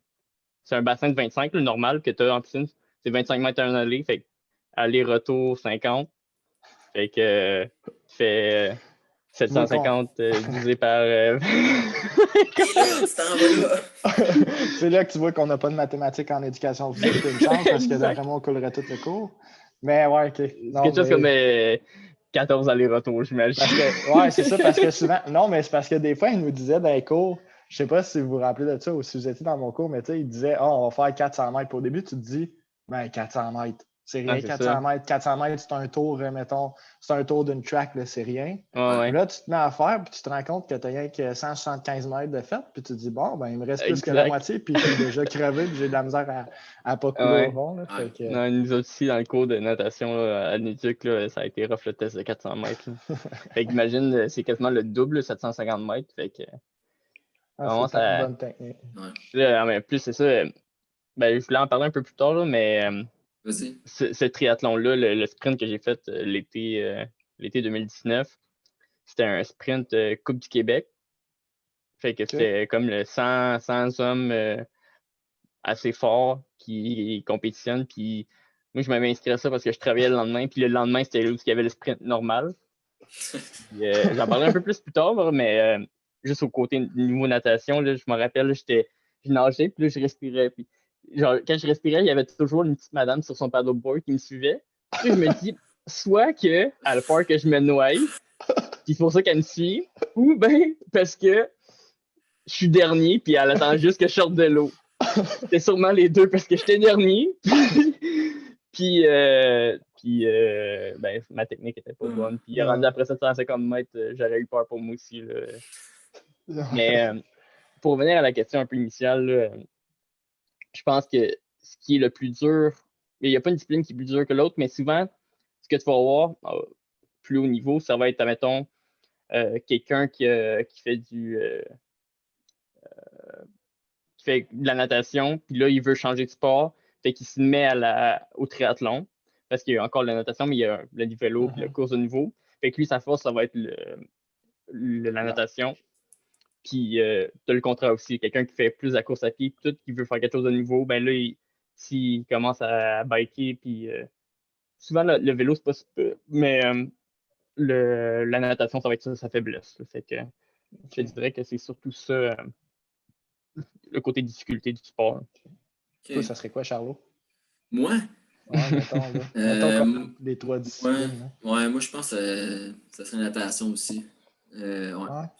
[SPEAKER 7] C'est un bassin de 25, le normal que tu as en piscine. C'est 25 mètres à un aller. Fait que aller-retour 50. Fait que fait 750 divisé par.
[SPEAKER 3] C'est là que tu vois qu'on n'a pas de mathématiques en éducation physique. C'est une chance parce que vraiment on coulerait tout le cours. Mais ouais, OK.
[SPEAKER 7] C'est quelque chose comme 14 allers-retours, j'imagine.
[SPEAKER 3] C'est ça, parce que souvent. Non, mais c'est parce que des fois, ils nous disaient dans les cours, je ne sais pas si vous vous rappelez de ça ou si vous étiez dans mon cours, mais tu sais, ils disaient on va faire 400 mètres. Puis au début, tu te dis 400 mètres. C'est rien, 400 mètres. 400 mètres, c'est un tour, mettons, c'est un tour d'une track, là, c'est rien. Là, tu te mets à faire, puis tu te rends compte que tu n'as rien que 175 mètres de fait, puis tu te dis, il me reste plus que la moitié, puis je suis déjà crevé, puis j'ai de la misère à pas couler au fond. Là, fait que...
[SPEAKER 7] Non, nous autres aussi, dans le cours de natation là, à Nuduc, ça a été rough le test de 400 mètres. Fait qu'imagine, c'est quasiment le double, 750 mètres. Fait que,
[SPEAKER 3] c'est une bonne technique.
[SPEAKER 7] Là, plus c'est ça. Je voulais en parler un peu plus tard, là, mais ce triathlon-là, le sprint que j'ai fait l'été 2019, c'était un sprint Coupe du Québec. Fait que c'était comme le 100 hommes assez forts qui compétitionnent. Puis moi, je m'avais inscrit à ça parce que je travaillais le lendemain. Puis le lendemain, c'était là où il y avait le sprint normal. J'en parlerai un peu plus tard, mais juste au côté niveau natation, là, je me rappelle, je nageais, puis là, je respirais. Puis quand je respirais, il y avait toujours une petite madame sur son paddleboard qui me suivait. Puis je me dis, soit qu'elle a peur que je me noie, puis c'est pour ça qu'elle me suit, ou parce que je suis dernier, puis elle attend juste que je sorte de l'eau. C'était sûrement les deux, parce que j'étais dernier. Puis ma technique était pas bonne. Puis rendu après 750 mètres, j'aurais eu peur pour moi aussi. Là. Mais pour revenir à la question un peu initiale, là, je pense que ce qui est le plus dur, il n'y a pas une discipline qui est plus dure que l'autre, mais souvent, ce que tu vas voir plus haut niveau, ça va être, admettons, quelqu'un qui fait qui fait de la natation, puis là, il veut changer de sport, fait qu'il se met au triathlon, parce qu'il y a encore la natation, mais il y a le vélo, puis la course de niveau. Fait que lui, sa force, ça va être la natation. Puis, tu as le contraire aussi, quelqu'un qui fait plus la course à pied, puis tout, qui veut faire quelque chose de nouveau, là, s'il commence à biker, puis souvent, le vélo, c'est pas super, mais la natation, ça va être ça, sa faiblesse. Fait que je dirais que c'est surtout ça, le côté difficulté du sport.
[SPEAKER 3] Toi, ça serait quoi, Charlot?
[SPEAKER 2] Moi?
[SPEAKER 3] Ouais, mettons, là. Mettons comme les 3 disciplines.
[SPEAKER 2] Ouais, moi, je pense que ça serait natation aussi. Ouais,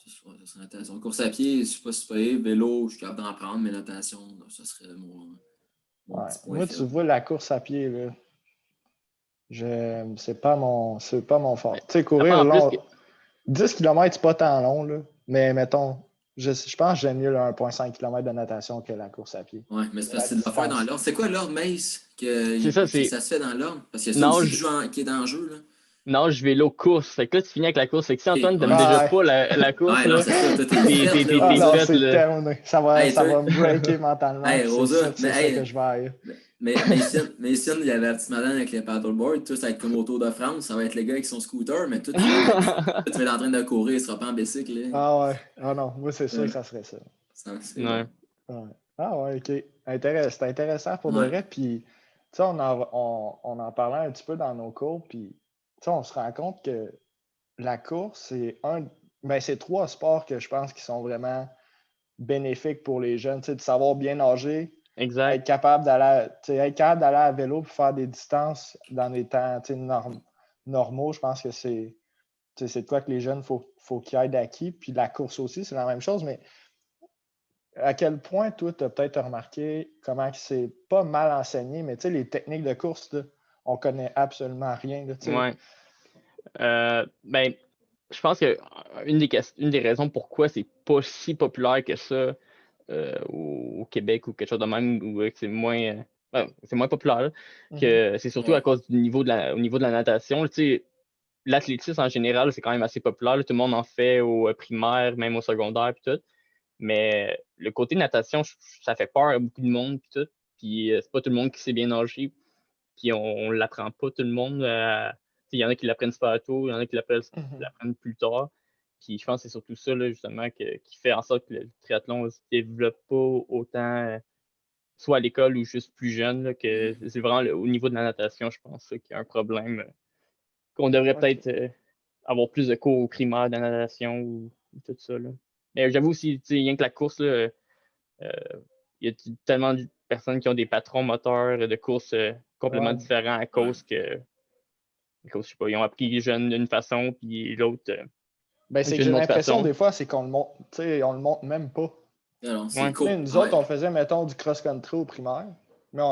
[SPEAKER 2] ça serait natation. Course à pied, je suis pas super. Vélo, je suis capable d'en prendre, mais natation, ça serait mon petit point
[SPEAKER 3] moi,
[SPEAKER 2] faible.
[SPEAKER 3] tu vois, la course à pied, là, c'est pas mon fort. Tu sais, courir long, 10 km, c'est pas tant long, là, mais mettons, je pense que j'aime mieux le 1,5 km de natation que la course à pied.
[SPEAKER 2] Ouais, mais c'est parce que c'est de faire dans l'ordre. C'est quoi l'ordre, Mace?
[SPEAKER 7] C'est ça,
[SPEAKER 2] ça se fait dans l'ordre? Parce qu'il y a ça aussi qui est dans le jeu, là.
[SPEAKER 7] Non, je vélo course. Fait que là, tu finis avec la course. Fait que si Antoine t'aime
[SPEAKER 2] Ouais.
[SPEAKER 7] déjà pas la course,
[SPEAKER 2] Ouais, non,
[SPEAKER 7] là,
[SPEAKER 2] c'est ça. Toi, t'es
[SPEAKER 3] c'est terminé. Ça va me breaker mentalement.
[SPEAKER 2] Hey, Rosa,
[SPEAKER 3] c'est ça que je vais haïr.
[SPEAKER 2] Mais ici, il y avait la petite madame avec le paddleboard. Toi, ça va être comme au Tour de France. Ça va être les gars avec son scooter. Mais toi, tu vas être en train de courir. Il sera pas en bicycle. Là.
[SPEAKER 3] Ah ouais. Ah non, moi, c'est sûr que ça serait ça.
[SPEAKER 7] Ouais.
[SPEAKER 3] Ouais. Ah ouais, OK. C'est intéressant pour de vrai. Puis, tu sais, on en parlait un petit peu dans nos cours. Puis, tu sais, on se rend compte que la course, c'est 3 sports que je pense qui sont vraiment bénéfiques pour les jeunes. Tu sais, de savoir bien nager,
[SPEAKER 7] exact.
[SPEAKER 3] être capable d'aller à vélo pour faire des distances dans des temps normaux. Je pense que c'est de quoi que les jeunes, faut qu'ils aient d'acquis. Puis la course aussi, c'est la même chose. Mais à quel point, toi, tu as peut-être remarqué comment c'est pas mal enseigné, mais tu sais, les techniques de course, là, on connaît absolument rien. Là,
[SPEAKER 7] ouais. Ben, je pense que une des raisons pourquoi c'est pas si populaire que ça au Québec ou quelque chose de même, ou que c'est moins populaire, là, que c'est surtout à cause du niveau au niveau de la natation. Tu sais, l'athlétisme en général, c'est quand même assez populaire. Là, tout le monde en fait au primaire, même au secondaire, puis tout. Mais le côté natation, ça fait peur à beaucoup de monde, puis tout. Puis c'est pas tout le monde qui sait bien nager. Puis on l'apprend pas tout le monde. Il y en a qui l'apprennent super tôt, il y en a qui l'apprennent plus tard. Puis je pense que c'est surtout ça, là, justement, qui fait en sorte que le triathlon ne se développe pas autant, soit à l'école ou juste plus jeune. Là, que c'est vraiment au niveau de la natation, je pense, qu'il y a un problème. Qu'on devrait peut-être avoir plus de cours au primaire de la natation ou tout ça. Là. Mais j'avoue aussi, rien que la course, là, il y a tellement de personnes qui ont des patrons moteurs de courses complètement différents à cause que, je sais pas, ils ont appris jeune d'une façon, puis l'autre.
[SPEAKER 3] C'est que j'ai l'impression des fois, c'est qu'on le montre, on le montre même pas.
[SPEAKER 2] Alors, c'est cool.
[SPEAKER 3] Nous autres, on faisait, mettons, du cross-country au primaire, mais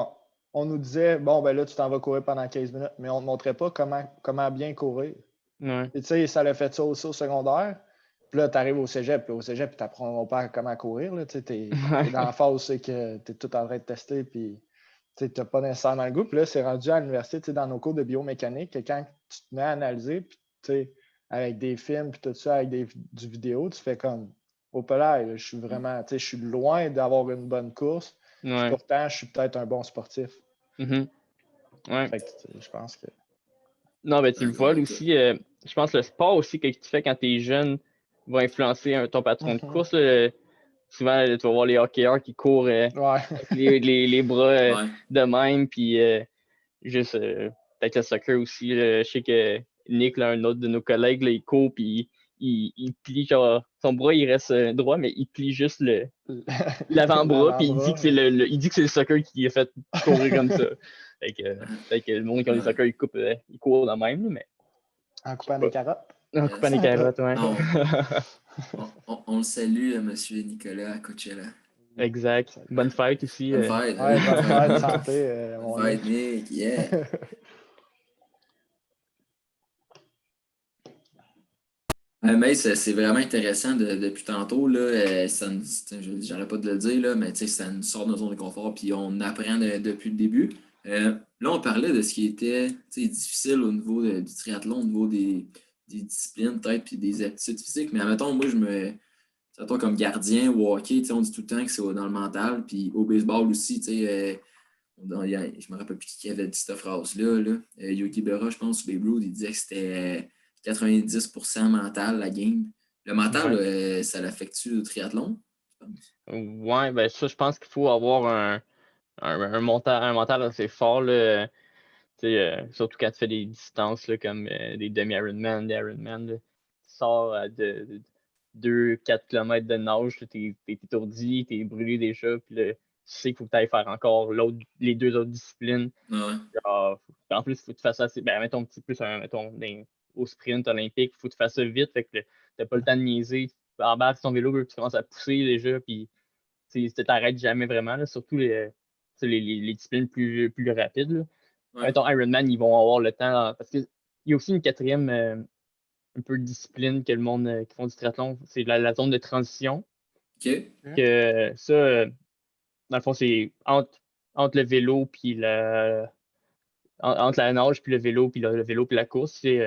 [SPEAKER 3] on nous disait, bon, ben là, tu t'en vas courir pendant 15 minutes, mais on ne te montrait pas comment bien courir.
[SPEAKER 7] Ouais.
[SPEAKER 3] Et tu sais, ça l'a fait ça aussi au secondaire. Puis là, tu arrives au cégep, puis au cégep, tu n'apprends pas comment courir. Tu es dans la phase où c'est que tu es tout en train de tester, puis tu n'as pas nécessairement le goût. Puis là, c'est rendu à l'université, dans nos cours de biomécanique, que quand tu te mets à analyser, puis avec des films, puis tout ça, avec du vidéo, tu fais comme, au polaire, je suis vraiment, je suis loin d'avoir une bonne course.
[SPEAKER 7] Ouais.
[SPEAKER 3] Pourtant, je suis peut-être un bon sportif.
[SPEAKER 7] Ouais.
[SPEAKER 3] Fait que, je pense que.
[SPEAKER 7] Non, ben tu le vois aussi, je pense que le sport aussi que tu fais quand tu es jeune va influencer ton patron de course. Là. Souvent, tu vas voir les hockeyeurs qui courent avec les bras de même, puis juste peut-être le soccer aussi. Je sais que Nick, là, un autre de nos collègues, là, il court, puis il plie, genre, son bras, il reste droit, mais il plie juste l'avant-bras, puis il dit que c'est le soccer qui a fait courir comme ça. Peut-être que le monde qui a des soccer, il court de même, mais.
[SPEAKER 3] En coupant des carottes.
[SPEAKER 7] En coupant des carottes, ouais.
[SPEAKER 2] On le salue, M. Nicolas à Coachella.
[SPEAKER 7] Exact. Bonne fête aussi.
[SPEAKER 2] Bonne fête.
[SPEAKER 3] Bonne fête, santé.
[SPEAKER 2] Bonne fête, Nick. Yeah. Mais c'est vraiment intéressant depuis tantôt. J'arrête pas de le dire, là, mais ça nous sort de notre zone de confort puis on apprend depuis le début. Là, on parlait de ce qui était difficile au niveau du triathlon, au niveau des disciplines, peut-être, puis des aptitudes physiques. Mais admettons, moi, toi, comme gardien au hockey, on dit tout le temps que c'est dans le mental, puis au baseball aussi, je me rappelle plus qui avait dit cette phrase-là. Yogi Berra, je pense, sur Babe Ruth, il disait que c'était 90% mental, la game. Le mental, ça l'affecte-tu au triathlon?
[SPEAKER 7] Ouais, ben ça, je pense qu'il faut avoir un mental assez fort. Là. Surtout quand tu fais des distances là, comme des demi-Ironman, des Ironman, tu sors de 2-4 km de nage, t'es étourdi, t'es brûlé déjà, puis là, tu sais qu'il faut que tu ailles faire encore les 2 autres disciplines.
[SPEAKER 2] Ouais.
[SPEAKER 7] Genre, en plus, il faut que tu fasses ça, mettons un petit peu au sprint olympique, il faut que tu fasses ça vite, fait que t'as pas le temps de niaiser. Tu embarques ton vélo, puis tu commences à pousser déjà, puis tu t'arrêtes jamais vraiment, là, surtout les disciplines plus rapides. Là.
[SPEAKER 2] Ouais.
[SPEAKER 7] Mettons, Ironman, ils vont avoir le temps, parce qu'il y a aussi une quatrième un peu de discipline que le monde qui font du triathlon, c'est la zone de transition.
[SPEAKER 2] OK.
[SPEAKER 7] Que ça, dans le fond, c'est entre le vélo puis entre la nage puis le vélo puis le vélo puis la course. Tu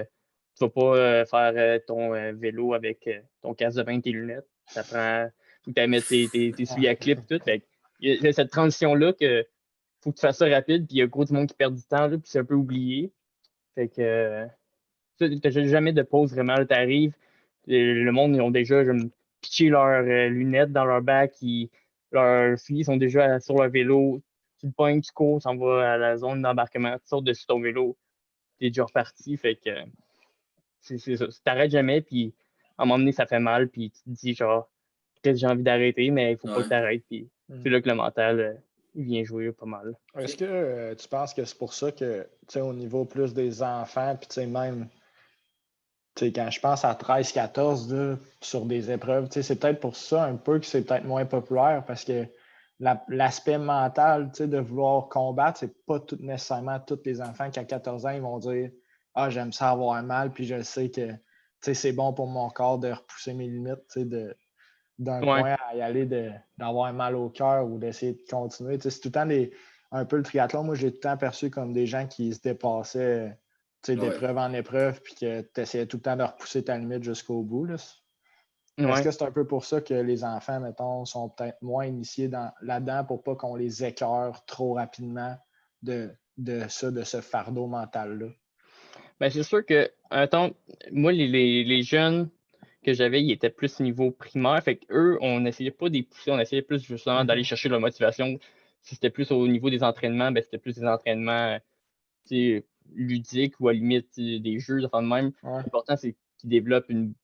[SPEAKER 7] vas pas faire ton vélo avec ton casque de bain et tes lunettes. Ça prend. Faut que tu mettre tes souliers à clip et tout. Fait, il y a cette transition-là que faut que tu fasses ça rapide, puis il y a gros du monde qui perd du temps, là, puis c'est un peu oublié. Fait que tu n'as jamais de pause vraiment. Tu arrives, le monde, ils ont déjà pitché leurs lunettes dans leur bac, leurs filles sont déjà sur leur vélo. Tu le pognes, tu cours, tu s'en vas à la zone d'embarquement, tu sautes dessus ton vélo, tu es déjà reparti. Fait que c'est ça. Tu t'arrêtes jamais, puis à un moment donné, ça fait mal, puis tu te dis genre, peut-être j'ai envie d'arrêter, mais il faut pas que tu arrêtes. Puis c'est là que le mental, il vient jouer pas mal.
[SPEAKER 3] Est-ce que tu penses que c'est pour ça que, tu sais, au niveau plus des enfants, puis tu sais, même, tu sais, quand je pense à 13-14 sur des épreuves, tu sais, c'est peut-être pour ça un peu que c'est peut-être moins populaire parce que l'aspect mental, tu sais, de vouloir combattre, c'est pas nécessairement tous les enfants qui à 14 ans, ils vont dire « Ah, j'aime ça avoir mal, puis je sais que, tu sais, c'est bon pour mon corps de repousser mes limites, tu sais, d'un point à y aller d'avoir mal au cœur ou d'essayer de continuer. » Tu sais, c'est tout le temps un peu le triathlon. Moi, j'ai tout le temps perçu comme des gens qui se dépassaient d'épreuve en épreuve puis que tu essayais tout le temps de repousser ta limite jusqu'au bout. Là. Est-ce que c'est un peu pour ça que les enfants, mettons, sont peut-être moins initiés là-dedans pour pas qu'on les écœure trop rapidement de ce fardeau mental-là?
[SPEAKER 7] Ben, c'est sûr que, attends, moi, les jeunes que j'avais, ils étaient plus niveau primaire. Fait qu'eux, on n'essayait pas de les pousser, on essayait plus justement d'aller chercher leur motivation. Si c'était plus au niveau des entraînements, ben, c'était plus des entraînements ludiques ou à la limite des jeux, de même.
[SPEAKER 3] Ouais.
[SPEAKER 7] L'important, c'est qu'ils développent une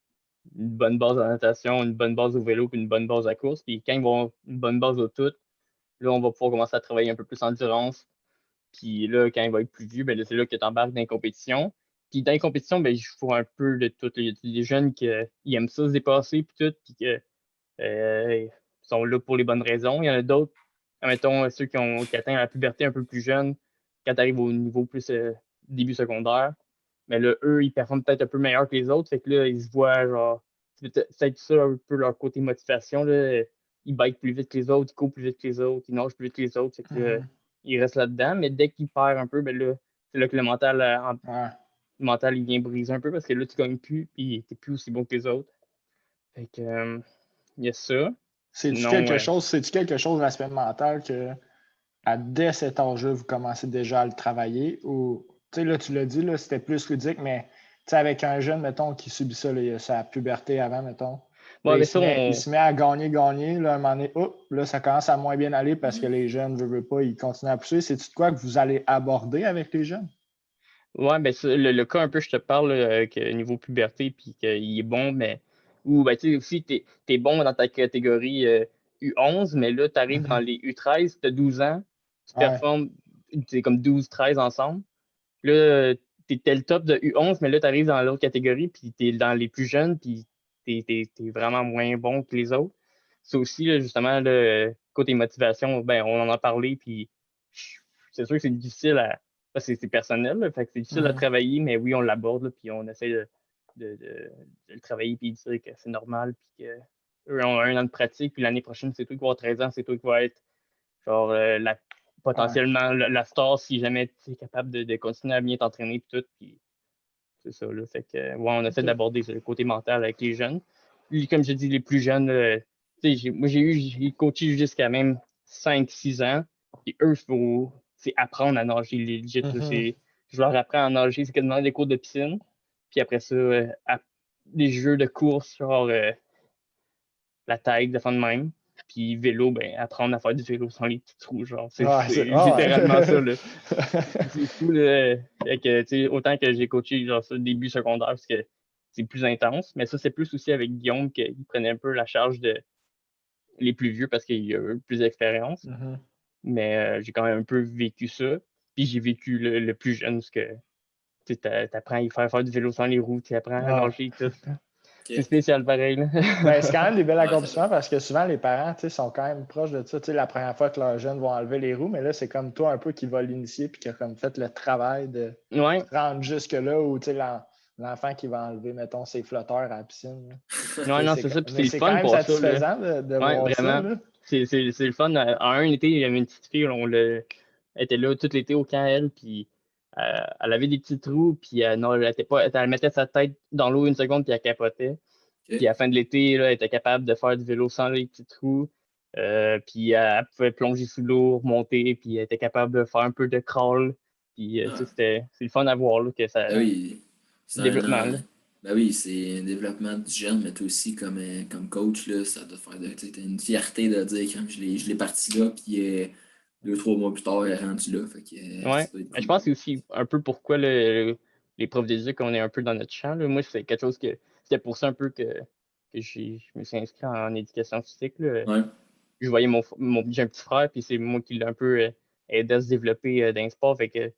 [SPEAKER 7] bonne base en natation, une bonne base au vélo, puis une bonne base à course. Puis quand ils vont avoir une bonne base au tout, là, on va pouvoir commencer à travailler un peu plus en endurance. Puis là, quand il va être plus vieux, ben, c'est là que tu embarques dans les compétitions. Puis dans les compétitions, ben, je fais un peu de tout. Il y a des jeunes qui aiment ça se dépasser, puis tout, puis qui sont là pour les bonnes raisons. Il y en a d'autres, mettons, ceux qui atteignent la puberté un peu plus jeune, quand tu arrives au niveau plus début secondaire, mais là, eux, ils performent peut-être un peu meilleur que les autres. Fait que là, ils se voient, genre, c'est peut-être ça un peu leur côté motivation. Là. Ils bikent plus vite que les autres, ils courent plus vite que les autres, ils nagent plus vite que les autres. Fait que là, ils restent là-dedans. Mais dès qu'ils perdent un peu, ben là, c'est là que le mental, il vient briser un peu parce que là, tu gagnes plus, puis t'es plus aussi bon que les autres. Fait que, il y a ça.
[SPEAKER 3] C'est-tu quelque chose de l'aspect mental que dès cet âge-là, vous commencez déjà à le travailler ou, tu sais, là, tu l'as dit, là, c'était plus ludique, mais, tu sais, avec un jeune, mettons, qui subit ça, là, il a sa puberté avant, mettons,
[SPEAKER 7] bon,
[SPEAKER 3] il se met à gagner, là, à un moment donné, là, ça commence à moins bien aller parce que les jeunes, veulent pas, ils continuent à pousser. C'est-tu de quoi que vous allez aborder avec les jeunes?
[SPEAKER 7] Ouais, ben, le cas un peu, je te parle, avec niveau puberté, puis qu'il est bon, mais, ou, ben, tu sais, aussi, t'es bon dans ta catégorie U11, mais là, tu arrives dans les U13, tu as 12 ans, tu performes, c'est comme 12-13 ensemble. Là, t'es le top de U11, mais là, tu arrives dans l'autre catégorie, puis t'es dans les plus jeunes, puis t'es vraiment moins bon que les autres. C'est aussi, là, justement, côté motivation, ben, on en a parlé, puis c'est sûr que c'est difficile c'est personnel, là, fait que c'est difficile à travailler, mais oui, on l'aborde, puis on essaie de le travailler, puis dire que c'est normal, puis qu'eux ont 1 an de pratique, puis l'année prochaine, c'est toi qui vas avoir 13 ans, c'est toi qui vas être genre potentiellement la star si jamais tu es capable de continuer à bien t'entraîner, puis tout, puis c'est ça, là. Fait que, ouais, on essaie d'aborder le côté mental avec les jeunes. Puis, comme je dis, les plus jeunes, moi, j'ai coaché jusqu'à même 5-6 ans, et eux, c'est apprendre à nager legit. Je leur apprends à nager, c'est quasiment des cours de piscine. Puis après ça, des jeux de course, genre la taille, de fond de même. Puis vélo, ben, apprendre à faire du vélo sans les petits trous, genre. C'est
[SPEAKER 3] littéralement
[SPEAKER 7] ça, là. C'est fou, là. Fait que, autant que j'ai coaché, genre, ça, début secondaire, parce que c'est plus intense. Mais ça, c'est plus aussi avec Guillaume qu'il prenait un peu la charge de les plus vieux parce qu'il a eu plus d'expérience.
[SPEAKER 3] Mm-hmm.
[SPEAKER 7] Mais j'ai quand même un peu vécu ça. Puis j'ai vécu le plus jeune, parce que tu apprends à faire du vélo sans les roues, tu apprends à nager, tout. C'est spécial pareil. Là.
[SPEAKER 3] Ben, c'est quand même des bels accomplissements parce que souvent les parents sont quand même proches de ça. La première fois que leurs jeunes vont enlever les roues, mais là, c'est comme toi un peu qui va l'initier puis qui a comme fait le travail de rendre jusque-là où l'enfant qui va enlever, mettons, ses flotteurs à la piscine.
[SPEAKER 7] Non, c'est ça. Puis
[SPEAKER 3] c'est quand même satisfaisant de voir
[SPEAKER 7] vraiment.
[SPEAKER 3] Ça.
[SPEAKER 7] C'est le fun. En un été, il y avait une petite fille, elle était là tout l'été au camp, elle, puis elle avait des petits trous, puis elle mettait sa tête dans l'eau une seconde, puis elle capotait. Puis à la fin de l'été, elle était capable de faire du vélo sans les petits trous. Puis elle pouvait plonger sous l'eau, remonter, puis elle était capable de faire un peu de crawl. Puis c'est le fun à voir là, que ça.
[SPEAKER 2] Ben oui, c'est
[SPEAKER 7] développement.
[SPEAKER 2] Ben oui, c'est un développement du jeune, mais toi aussi, comme coach, là, ça doit faire une fierté de dire quand je l'ai parti là, puis 2-3 mois plus tard, elle est rendue là. Fait que,
[SPEAKER 7] cool. Je pense que c'est aussi un peu pourquoi les profs d'éduc, on est un peu dans notre champ. Là. Moi, c'est quelque chose que. C'était pour ça un peu que je me suis inscrit en éducation physique. Là.
[SPEAKER 2] Ouais.
[SPEAKER 7] Je voyais j'ai un petit frère, puis c'est moi qui l'ai un peu aidé à se développer dans le sport. Fait que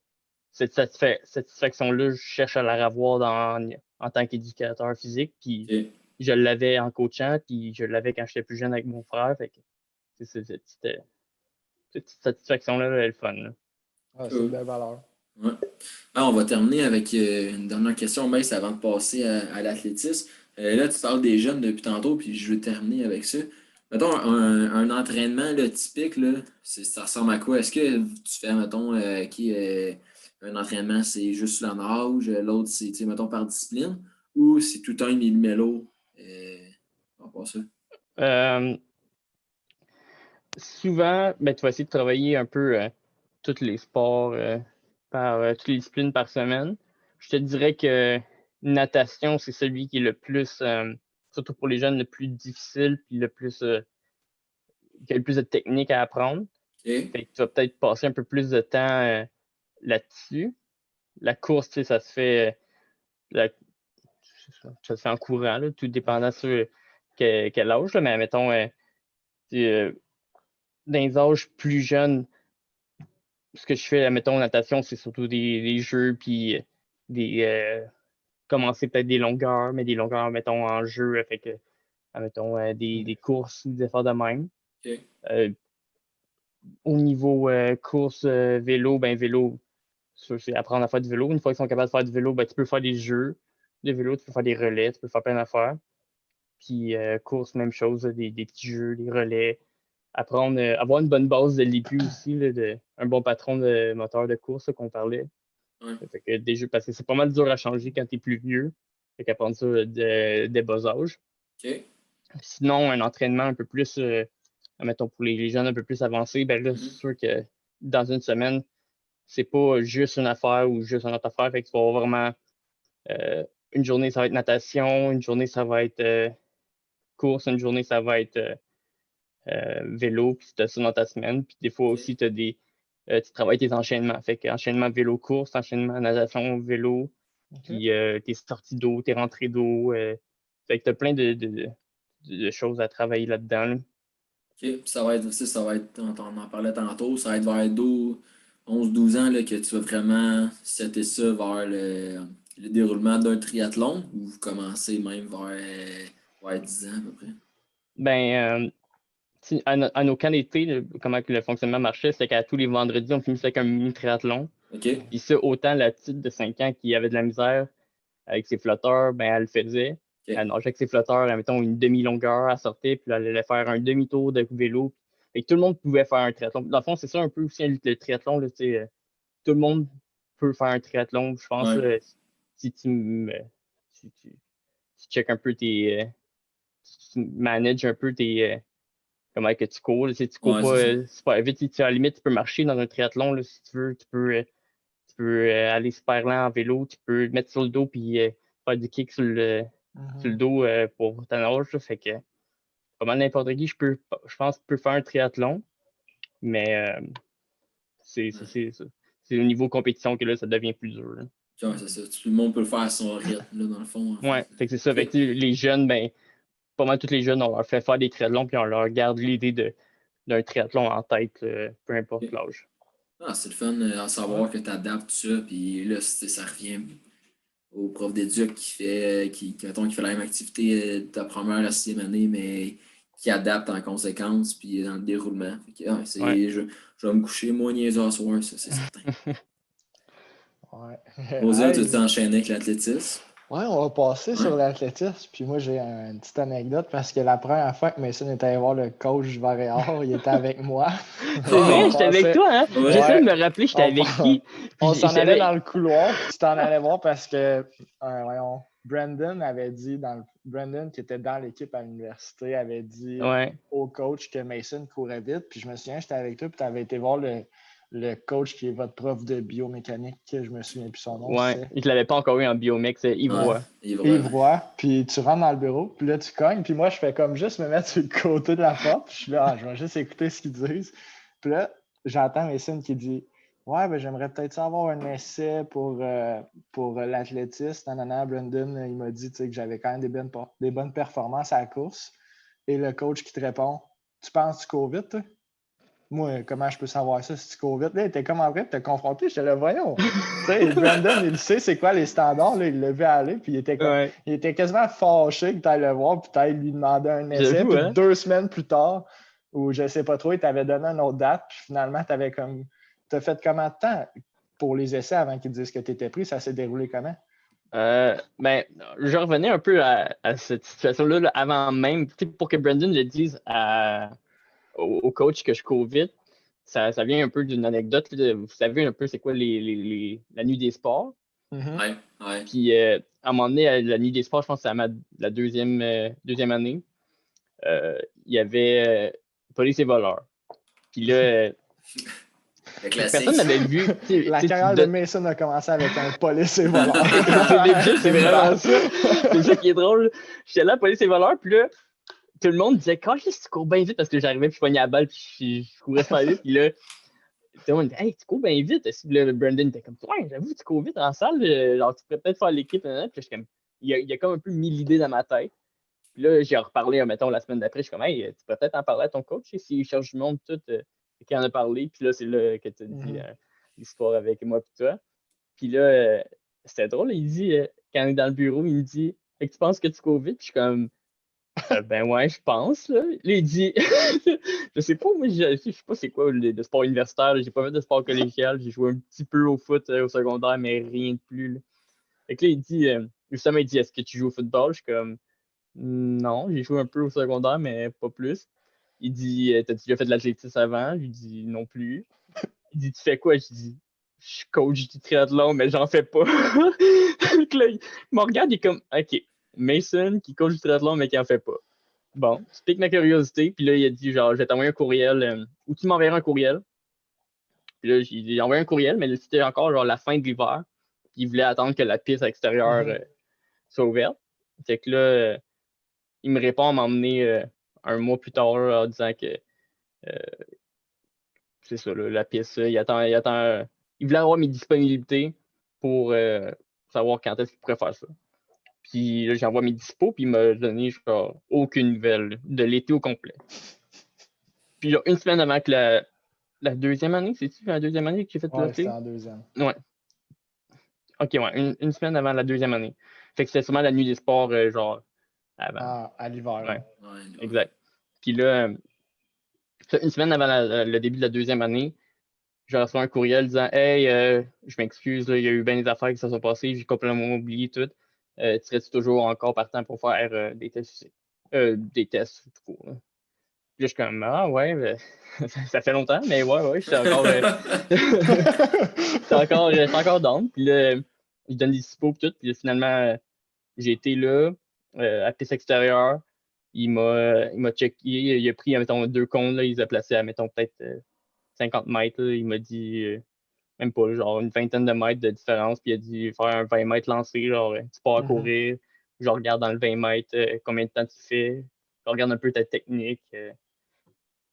[SPEAKER 7] cette satisfaction-là, je cherche à la revoir en tant qu'éducateur physique. Puis je l'avais en coachant, puis je l'avais quand j'étais plus jeune avec mon frère. Fait que cette petite satisfaction-là, elle est le fun. Là.
[SPEAKER 3] C'est une belle valeur.
[SPEAKER 2] Ouais. On va terminer avec une dernière question, Maïs, avant de passer à l'athlétisme. Là, tu parles des jeunes depuis tantôt, puis je veux terminer avec ça. Mettons, un entraînement là, typique, là, ça ressemble à quoi? Est-ce que tu fais, mettons, un entraînement, c'est juste la nage, l'autre, c'est, mettons, par discipline, ou c'est tout un mélo? On va voir ça.
[SPEAKER 7] Souvent, tu vas essayer de travailler un peu tous les sports, toutes les disciplines par semaine. Je te dirais que natation, c'est celui qui est le plus, surtout pour les jeunes, le plus difficile, puis qui a le plus de technique à apprendre. Fait que tu vas peut-être passer un peu plus de temps là-dessus. La course, ça se fait en courant, là, tout dépendant sur quel âge, là, mais mettons, dans les âges plus jeunes, ce que je fais, mettons, natation, c'est surtout des jeux, puis commencer peut-être des longueurs, mais des longueurs, mettons, en jeu, fait que, mettons, des courses ou des efforts de même. Au niveau course, vélo, vélo, c'est apprendre à faire du vélo. Une fois qu'ils sont capables de faire du vélo, tu peux faire des jeux de vélo, tu peux faire des relais, tu peux faire plein d'affaires. Puis course, même chose, des petits jeux, des relais. Apprendre, avoir une bonne base de l'EQ aussi, là, un bon patron de moteur de course qu'on parlait. Fait que des jeux, parce que c'est pas mal dur à changer quand tu es plus vieux. Fait qu'apprendre ça des bas âges. Sinon, un entraînement un peu plus, mettons pour les jeunes un peu plus avancés, là, c'est sûr que dans une semaine, c'est pas juste une affaire ou juste une autre affaire. Fait que tu vas avoir vraiment une journée, ça va être natation, une journée, ça va être course, une journée, ça va être vélo, puis tu as ça dans ta semaine. Puis des fois aussi, tu travailles tes enchaînements. Fait qu'enchaînement vélo-course, enchaînement natation, vélo, puis tes sorties d'eau, tes rentrées d'eau. Fait que tu as plein de choses à travailler là-dedans. Là.
[SPEAKER 2] OK. Ça va être, on en parlait tantôt, ça va être vers 11-12 ans là, que tu vas vraiment setter ça vers le déroulement d'un triathlon ou vous commencez même vers 10 ans à peu près?
[SPEAKER 7] À nos camps d'été, comment le fonctionnement marchait, c'est qu'à tous les vendredis, on finissait avec un mini-triathlon. Puis ça, autant la petite de 5 ans qui avait de la misère avec ses flotteurs, elle le faisait. Elle nageait avec ses flotteurs, mettons une demi-longueur, elle sortait, puis elle allait faire un demi-tour de vélo. Et tout le monde pouvait faire un triathlon. Dans le fond, c'est ça un peu aussi le triathlon. Là, tout le monde peut faire un triathlon. Je pense si tu checkes un peu tu manages un peu comment que tu cours. Tu cours pas super vite. À la limite, tu peux marcher dans un triathlon là, si tu veux. Tu peux aller super lent en vélo. Tu peux te mettre sur le dos puis faire du kick sur le dos pour ta nage. Fait que pas mal n'importe qui, je pense, peut faire un triathlon, mais c'est au niveau compétition que là, ça devient plus dur. Là.
[SPEAKER 2] Ouais, c'est ça. Tout le monde peut le faire à son rythme, là, dans le fond.
[SPEAKER 7] Ouais, fait que c'est ça. Fait que les jeunes, ben, pas mal tous les jeunes, on leur fait faire des triathlons, puis on leur garde l'idée d'un triathlon en tête, peu importe l'âge.
[SPEAKER 2] Ah, c'est le fun à savoir que tu adaptes ça, puis là, ça revient au prof d'éduc qui fait la même activité de ta première à la 6e année, mais qui adapte en conséquence, puis dans le déroulement. Fait que, je vais me coucher moins niaiseux ce soir, ça, c'est certain. José, tu t'es enchaîné avec l'athlétisme?
[SPEAKER 3] Ouais, on va passer sur l'athlétisme. Puis moi, j'ai une petite anecdote parce que la première fois que Mason était allé voir le coach Varéor, il était avec moi.
[SPEAKER 7] C'est vrai, j'étais avec toi, hein?
[SPEAKER 2] Ouais.
[SPEAKER 7] J'essaie de me rappeler, j'étais avec qui?
[SPEAKER 3] On s'en allait dans le couloir, puis tu t'en allais voir parce que, Brandon avait dit, Brandon qui était dans l'équipe à l'université, avait dit au coach que Mason courait vite. Puis je me souviens, j'étais avec toi, puis tu avais été voir le coach qui est votre prof de biomécanique, je me souviens plus son nom.
[SPEAKER 7] Ouais, je ne l'avais pas encore eu en bioméc, c'est Yves Roy.
[SPEAKER 3] Yves Roy, puis tu rentres dans le bureau, puis là tu cognes, puis moi je fais comme juste me mettre sur le côté de la porte, puis je suis là, je vais juste écouter ce qu'ils disent. Puis là, j'entends Mason qui dit ouais, ben j'aimerais peut-être avoir un essai pour l'athlétisme. Brandon, il m'a dit que j'avais quand même des bonnes performances à la course. Et le coach qui te répond tu penses que tu cours vite, toi? Moi, comment je peux savoir ça si tu cours vite? Là, il était comme en train de te confronter. J'étais là, voyons. Brandon, il sait c'est quoi les standards. Là, il l'a vu aller. Puis il était quasiment fâché que tu ailles le voir. Puis tu ailles lui demander un essai. Puis 2 semaines plus tard, ou je sais pas trop, il t'avait donné une autre date. Puis finalement, tu as fait combien de temps pour les essais avant qu'ils disent que tu étais pris? Ça s'est déroulé comment?
[SPEAKER 7] Ben, je revenais un peu à cette situation-là là, avant même. Pour que Brandon le dise au coach que je cours vite, ça vient un peu d'une anecdote. Vous savez un peu c'est quoi la nuit des sports.
[SPEAKER 2] Ouais.
[SPEAKER 7] Puis à un moment donné, à la nuit des sports, je pense que c'est la deuxième année, il y avait police et voleurs. Puis là, personne n'avait vu.
[SPEAKER 3] La carrière de Mason a commencé avec un police et voleur.
[SPEAKER 7] c'est vraiment ça. C'est ça qui est drôle. J'étais là, police et voleurs, puis là, tout le monde disait quand tu cours bien vite parce que j'arrivais puis je pognais la balle puis je courais super vite puis là tout le monde disait hey tu cours bien vite. Là, Brandon était comme ouais j'avoue tu cours vite en salle genre tu pourrais peut-être faire l'équipe puis comme il a comme un peu mis l'idée dans ma tête puis là j'ai reparlé mettons la semaine d'après je suis comme hey tu pourrais peut-être en parler à ton coach s'il cherche du monde tout qui en a parlé puis là c'est là que tu as dit l'histoire avec moi puis toi puis là c'était drôle il dit quand on est dans le bureau il me dit hey, tu penses que tu cours vite puis je suis comme ben ouais, je pense. Là, il dit, je sais pas, moi, je sais pas c'est quoi le sport universitaire. J'ai pas fait de sport collégial. J'ai joué un petit peu au foot au secondaire, mais rien de plus. Là. Fait que là, il dit, justement, il dit, est-ce que tu joues au football? Je suis comme, non, j'ai joué un peu au secondaire, mais pas plus. Il dit, t'as-tu déjà fait de l'athlétisme avant? Je lui dis, non plus. Il dit, tu fais quoi? Je dis, je suis coach du triathlon, mais j'en fais pas. Donc là, il me regarde, il est comme, OK. Mason qui coach du triathlon, mais qui en fait pas. Bon, tu piques ma curiosité. Puis là, il a dit, genre, je vais t'envoyer un courriel, ou tu m'enverras un courriel. Puis là, j'ai envoyé un courriel, mais c'était encore genre la fin de l'hiver. Puis il voulait attendre que la piste extérieure soit ouverte. Fait que là, il me répond à m'emmener un mois plus tard en disant que c'est ça, là, la piste, il attend. Il voulait avoir mes disponibilités pour savoir quand est-ce qu'il pourrait faire ça. Puis là, j'envoie mes dispos, puis il m'a donné genre aucune nouvelle de l'été au complet. Puis là, une semaine avant que la deuxième année, c'est-tu la deuxième année que j'ai fait le
[SPEAKER 3] c'était en deuxième.
[SPEAKER 7] Ouais. OK, ouais, une semaine avant la deuxième année. Fait que c'était sûrement la nuit des sports, genre, avant.
[SPEAKER 3] Ah, à l'hiver.
[SPEAKER 7] Ouais, exact. Puis là, une semaine avant le début de la deuxième année, j'ai reçu un courriel disant « Hey, je m'excuse, il y a eu bien des affaires qui se sont passées, j'ai complètement oublié tout. Tu serais-tu toujours encore partant pour faire des tests tout court. » Puis là, je suis comme « Ah ouais, ben, ça fait longtemps, mais ouais, je suis encore... je suis encore down. » Puis là, je donne des dispos et tout. Puis là, finalement, j'ai été là, à piste extérieure. Il m'a checké, il a pris, mettons, 2 comptes, là, il les a placés à, mettons, peut-être 50 mètres. Là. Il m'a dit, même pas, genre une vingtaine de mètres de différence. Puis il a dit, faire un 20 mètres lancé, genre, tu pars à courir. Je regarde dans le 20 mètres, combien de temps tu fais. je regarde un peu ta technique.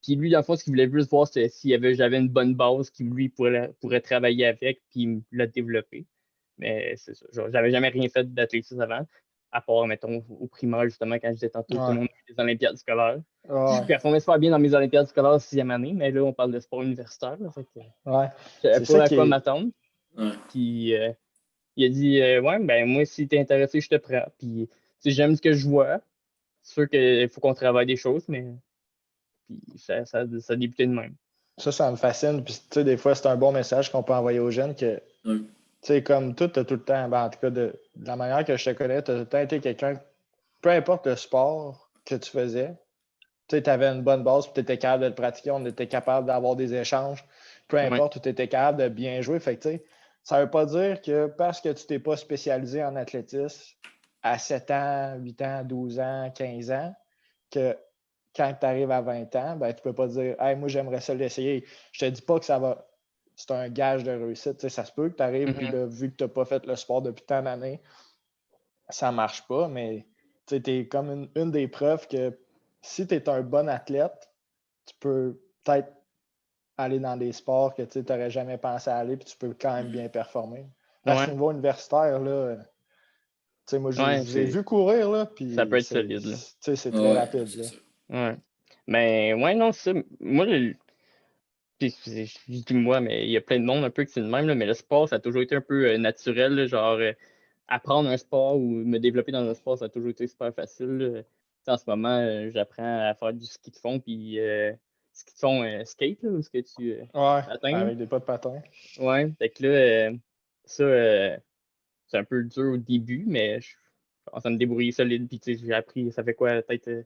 [SPEAKER 7] Puis lui, dans le fond, ce qu'il voulait plus voir, c'était si j'avais une bonne base qui, lui, pourrait travailler avec puis la développer. Mais c'est ça. J'avais jamais rien fait d'athlétisme avant, à part, mettons, au primaire, justement, quand j'étais tantôt, tout le monde a des olympiades scolaires. Je performais super bien dans mes olympiades scolaires 6e année, mais là, on parle de sport universitaire. Là, fait que j'avais pas à quoi m'attendre. Puis il a dit ouais, ben moi, si t'es intéressé, je te prends. Puis j'aime ce que je vois. C'est sûr qu'il faut qu'on travaille des choses, mais puis ça a débuté de même.
[SPEAKER 3] Ça me fascine. Puis, tu sais, des fois, c'est un bon message qu'on peut envoyer aux jeunes que, tu sais, comme tout, tu as tout le temps, ben, en tout cas, de la manière que je te connais, tu as tout le temps été quelqu'un, peu importe le sport que tu faisais, tu sais, avais une bonne base, puis tu étais capable de le pratiquer, on était capable d'avoir des échanges, peu importe où tu étais capable de bien jouer. Fait que, tu sais, ça ne veut pas dire que parce que tu t'es pas spécialisé en athlétisme à 7 ans, 8 ans, 12 ans, 15 ans, que quand tu arrives à 20 ans, ben, tu ne peux pas dire hey, moi, j'aimerais ça l'essayer. Je ne te dis pas que ça va. C'est un gage de réussite. Tu sais, ça se peut que tu arrives, puis là, vu que tu n'as pas fait le sport depuis tant d'années, ça ne marche pas, mais tu es comme une des preuves que si tu es un bon athlète, tu peux peut-être aller dans des sports que tu n'aurais jamais pensé aller, puis tu peux quand même bien performer. À ce niveau universitaire, là, moi, je vous ai vu courir, là, puis
[SPEAKER 7] ça peut être solide. Là.
[SPEAKER 3] C'est très rapide. Là.
[SPEAKER 7] Ouais. Mais ouais, non, ça, moi, je dis moi, mais il y a plein de monde un peu que c'est le même, là, mais le sport, ça a toujours été un peu naturel, là, genre apprendre un sport ou me développer dans un sport, ça a toujours été super facile. En ce moment, j'apprends à faire du ski de fond, puis ski de fond skate, là, où est-ce que tu patins,
[SPEAKER 3] avec des pas de patins.
[SPEAKER 7] Ouais, fait que là, ça, c'est un peu dur au début, mais je commence à me débrouiller solide, puis tu sais, j'ai appris, ça fait quoi, peut-être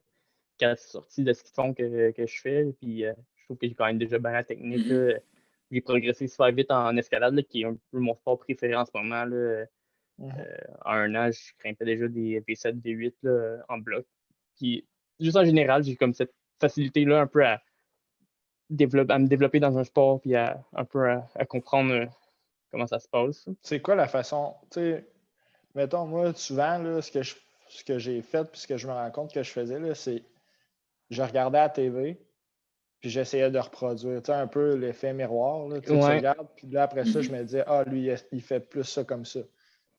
[SPEAKER 7] 4 sorties de ski de fond que je fais, puis je trouve que j'ai quand même déjà bien la technique. Là. J'ai progressé super vite en escalade, là, qui est un peu mon sport préféré en ce moment. Là. À 1 an, je grimpais déjà des V7, V8 là, en bloc. Puis, juste en général, j'ai comme cette facilité-là un peu à me développer dans un sport, puis un peu à comprendre comment ça se passe.
[SPEAKER 3] C'est quoi la façon, tu sais, mettons, moi, souvent, là, ce que j'ai fait, puis ce que je me rends compte que je faisais, là, c'est je regardais à la TV, puis j'essayais de reproduire, tu sais, un peu l'effet miroir, là, tu regardes, puis là, après ça, je me disais, lui, il fait plus ça comme ça.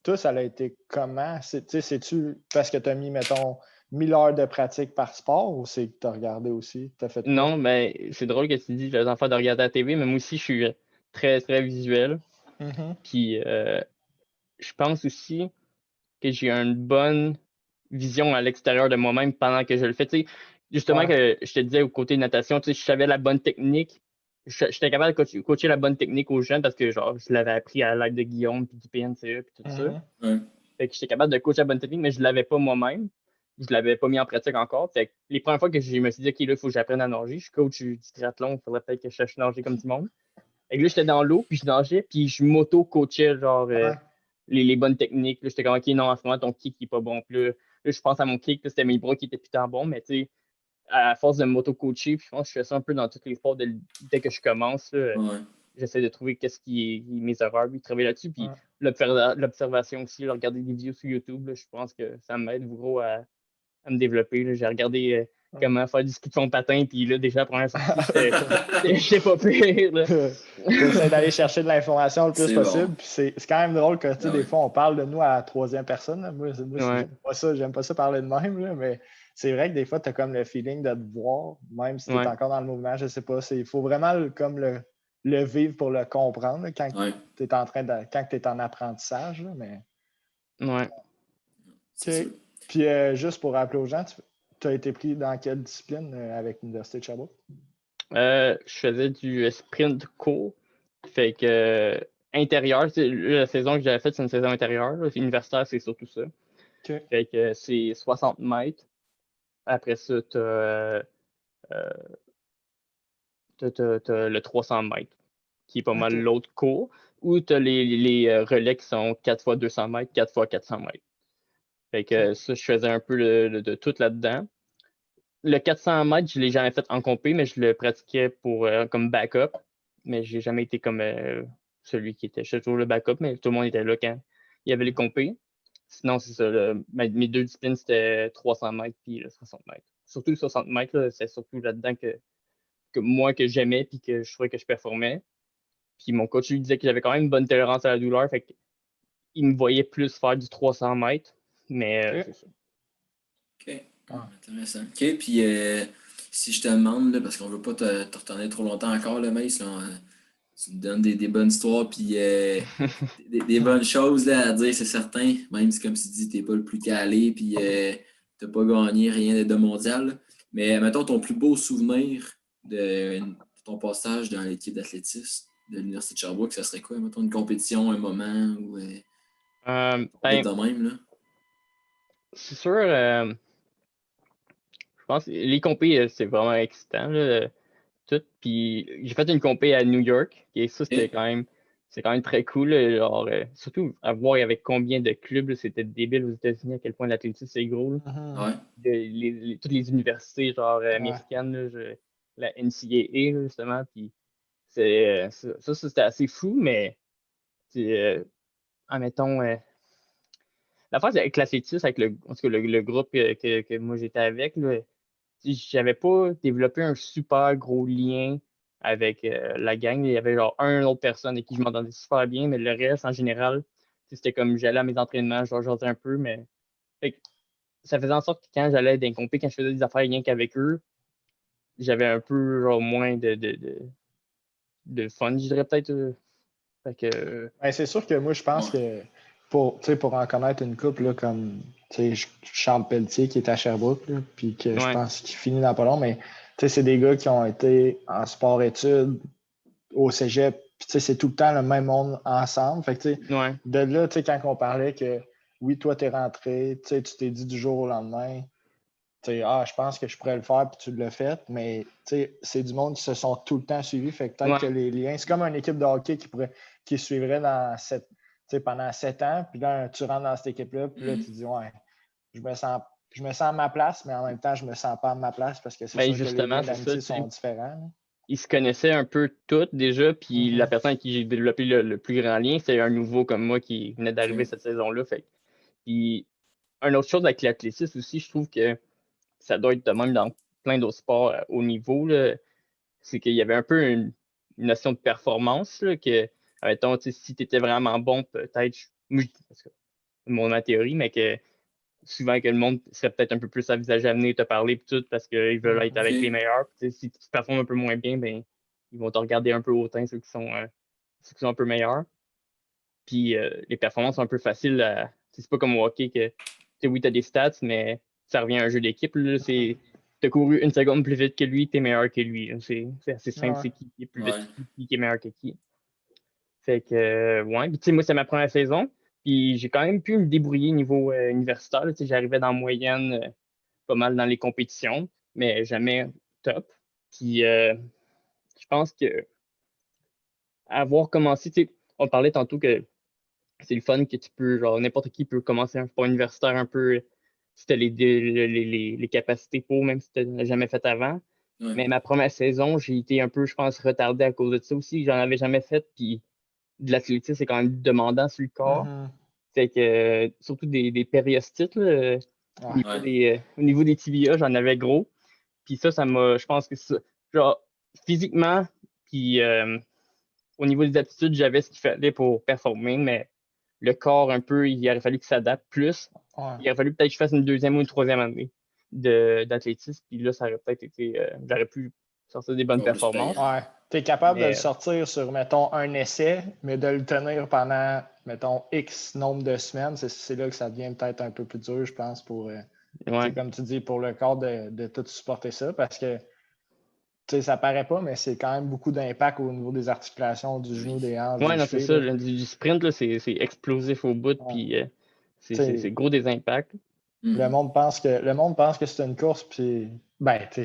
[SPEAKER 3] Toi, ça a été comment? C'est-tu parce que tu as mis, mettons, 1000 heures de pratique par sport ou c'est que tu as regardé aussi? T'as fait
[SPEAKER 7] non, mais c'est drôle que tu dis les enfants de regarder à la TV, mais moi aussi, je suis très, très visuel. Puis, je pense aussi que j'ai une bonne vision à l'extérieur de moi-même pendant que je le fais. Tu sais, justement, que je te disais au côté de natation, tu sais, je savais la bonne technique. J'étais capable de coacher la bonne technique aux jeunes parce que genre, je l'avais appris à l'aide de Guillaume, puis du PNCE, puis tout ça. Fait que j'étais capable de coacher la bonne technique, mais je ne l'avais pas moi-même. Je ne l'avais pas mis en pratique encore. Fait que les premières fois que je me suis dit, OK, là, il faut que j'apprenne à nager. Je coach du triathlon, il faudrait peut-être que je sache nager comme du monde. Et là, j'étais dans l'eau, puis je nageais, puis je m'auto-coachais, genre, les bonnes techniques. J'étais comme, OK, non, en ce moment, ton kick n'est pas bon. Puis là, je pense à mon kick, c'était mes bras qui étaient putain bons, mais tu sais, à force de m'auto-coacher, puis je pense que je fais ça un peu dans tous les sports dès que je commence. J'essaie de trouver qu'est-ce qui est mes erreurs, puis travailler là-dessus. Puis l'observation aussi, regarder des vidéos sur YouTube, je pense que ça m'aide gros à me développer. J'ai regardé comment faire du ski de fond patin, puis là, déjà, la première sortie, j'étais pas pire.
[SPEAKER 3] J'essaie d'aller chercher de l'information le plus possible. Puis c'est quand même drôle que des fois, on parle de nous à la troisième personne. Là. Moi j'aime pas ça parler de même, là, mais c'est vrai que des fois, tu as comme le feeling de te voir, même si tu es encore dans le mouvement, je sais pas. Il faut vraiment comme le vivre pour le comprendre là, quand tu es quand tu es en apprentissage. Là, mais...
[SPEAKER 2] C'est
[SPEAKER 3] Puis juste pour rappeler aux gens, tu as été pris dans quelle discipline avec l'Université de Sherbrooke?
[SPEAKER 7] Je faisais du sprint court. Fait que intérieur, la saison que j'avais faite, c'est une saison intérieure. Là. Universitaire, c'est surtout ça. Fait que c'est 60 mètres. Après ça, tu as le 300 mètres, qui est pas mal l'autre court. Ou tu as les relais qui sont 4 fois 200 mètres, 4 fois 400 mètres. Fait que ça, je faisais un peu de tout là-dedans. Le 400 mètres, je ne l'ai jamais fait en compé, mais je le pratiquais comme backup. Mais j'ai jamais été comme celui qui était. J'étais toujours le backup, mais tout le monde était là quand il y avait les compés. Sinon, c'est ça. Mes deux disciplines, c'était 300 mètres puis 60 mètres. surtout le 60 mètres, là, c'est surtout là-dedans que moi, que j'aimais puis que je trouvais que je performais. Puis mon coach lui disait que j'avais quand même une bonne tolérance à la douleur, fait qu'il me voyait plus faire du 300 mètres, mais c'est ça.
[SPEAKER 2] OK, intéressant. OK, puis si je te demande, là, parce qu'on veut pas te retenir trop longtemps encore, le Mace, là, tu me donnes des bonnes histoires puis des bonnes choses là, à dire, c'est certain. Même si, comme tu dis, t'es pas le plus calé puis t'as pas gagné rien de mondial. Là. Mais mettons ton plus beau souvenir de ton passage dans l'équipe d'athlétisme de l'Université de Sherbrooke, ça serait quoi? Mettons une compétition, un moment ou
[SPEAKER 7] Ben,
[SPEAKER 2] de même, là?
[SPEAKER 7] c'est sûr, je pense que les compés, c'est vraiment excitant, là, tout. Puis j'ai fait une compé à New York, et ça, c'est quand même très cool. Là, genre, surtout à voir avec combien de clubs, là, c'était débile aux États-Unis, à quel point l'athlétisme, c'est gros. Là.
[SPEAKER 2] Ouais.
[SPEAKER 7] Toutes les universités genre, américaines, là, la NCAA, là, justement. Puis ça, c'était assez fou, mais admettons, l'affaire c'est avec l'athlétisme, avec en tout cas, le groupe que moi j'étais avec, là, j'avais pas développé un super gros lien avec la gang. Il y avait genre une autre personne avec qui je m'entendais super bien, mais le reste, en général, c'était comme j'allais à mes entraînements, je jasais un peu, mais fait que ça faisait en sorte que quand j'allais dans les compés, quand je faisais des affaires rien qu'avec eux, j'avais un peu genre, moins de fun, je dirais peut-être. Fait que,
[SPEAKER 3] Ben, c'est sûr que moi, je pense que pour en connaître une couple là, comme Charles Pelletier qui est à Sherbrooke, là, puis que je pense qu'il finit dans pas long, mais c'est des gars qui ont été en sport-études au cégep, puis c'est tout le temps le même monde ensemble. Fait que, de là, quand on parlait que oui, toi, t'es rentré, tu t'es dit du jour au lendemain, je pense que je pourrais le faire, puis tu l'as fait, mais c'est du monde qui se sont tout le temps suivis. Fait que peut-être que les liens, c'est comme une équipe de hockey qui suivrait pendant 7 ans, puis là, tu rentres dans cette équipe-là, puis là, tu dis, ouais, je me sens à ma place, mais en même temps, je me sens pas à ma place parce que c'est sûr que les liens d'amitié sont différents. Là.
[SPEAKER 7] Ils se connaissaient un peu toutes déjà, puis la personne avec qui j'ai développé le plus grand lien, c'est un nouveau comme moi qui venait d'arriver cette saison-là. Puis, une autre chose avec l'athlétisme aussi, je trouve que ça doit être de même dans plein d'autres sports haut niveau, c'est qu'il y avait un peu une notion de performance, là, que, admettons, si tu étais vraiment bon, peut-être, ma théorie, mais que souvent que le monde serait peut-être un peu plus envisagé à venir te parler et tout parce qu'ils veulent être avec les meilleurs. Puis, si tu performes un peu moins bien, ben, ils vont te regarder un peu hautain, ceux qui sont un peu meilleurs. Puis les performances sont un peu faciles à. C'est pas comme au hockey que oui, tu as des stats, mais ça revient à un jeu d'équipe. Tu as couru une seconde plus vite que lui, tu es meilleur que lui. C'est assez simple, c'est qui est plus vite qui est meilleur que qui. Fait que ouais. Puis moi, c'est ma première saison. Puis j'ai quand même pu me débrouiller niveau universitaire. J'arrivais dans la moyenne pas mal dans les compétitions, mais jamais top. Puis je pense que avoir commencé, on parlait tantôt que c'est le fun que tu peux, genre n'importe qui peut commencer un sport universitaire un peu si tu as les capacités pour, même si tu n'as jamais fait avant. Mais ma première saison, j'ai été un peu, je pense, retardé à cause de ça aussi. J'en avais jamais fait, puis de l'athlétisme, c'est quand même demandant sur le corps. Fait que, surtout des périostites, là, au niveau des tibias, j'en avais gros. Puis ça m'a, je pense que genre, physiquement, puis au niveau des aptitudes, j'avais ce qu'il fallait pour performer, mais le corps, un peu, il aurait fallu qu'il s'adapte plus. Il aurait fallu peut-être que je fasse une deuxième ou une troisième année d'athlétisme. Puis là, ça aurait peut-être été, j'aurais pu sortir des bonnes performances.
[SPEAKER 3] Ouais. Tu es capable de le sortir sur, mettons, un essai, mais de le tenir pendant, mettons, X nombre de semaines, c'est là que ça devient peut-être un peu plus dur, je pense, pour, comme tu dis, pour le corps de tout supporter ça, parce que ça paraît pas, mais c'est quand même beaucoup d'impact au niveau des articulations, du genou, des hanches, des
[SPEAKER 7] non,
[SPEAKER 3] chevilles.
[SPEAKER 7] c'est ça. Du sprint, là, c'est explosif au bout, puis c'est gros des impacts.
[SPEAKER 3] Le monde pense que c'est une course, puis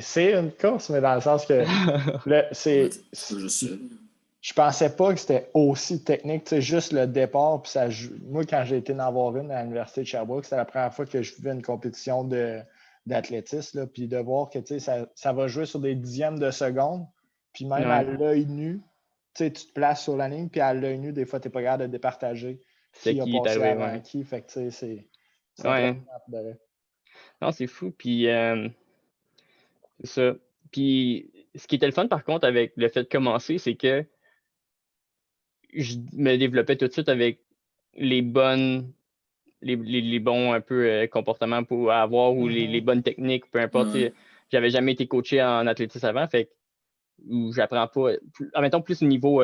[SPEAKER 3] c'est une course, mais dans le sens que je pensais pas que c'était aussi technique, juste le départ, puis moi, quand j'ai été en voir une à l'Université de Sherbrooke, c'était la première fois que je vivais une compétition d'athlétisme, puis de voir que ça va jouer sur des dixièmes de seconde, puis même à l'œil nu, tu te places sur la ligne, puis à l'œil nu, des fois, tu n'es pas capable de départager qui a passé avant qui, fait que c'est
[SPEAKER 7] non, c'est fou. Puis C'est ça. Puis, ce qui était le fun, par contre, avec le fait de commencer, c'est que je me développais tout de suite avec les bons un peu comportements pour avoir ou les bonnes techniques, peu importe.
[SPEAKER 2] Ouais.
[SPEAKER 7] J'avais jamais été coaché en athlétisme avant, fait que où j'apprends pas. Admettons plus au niveau.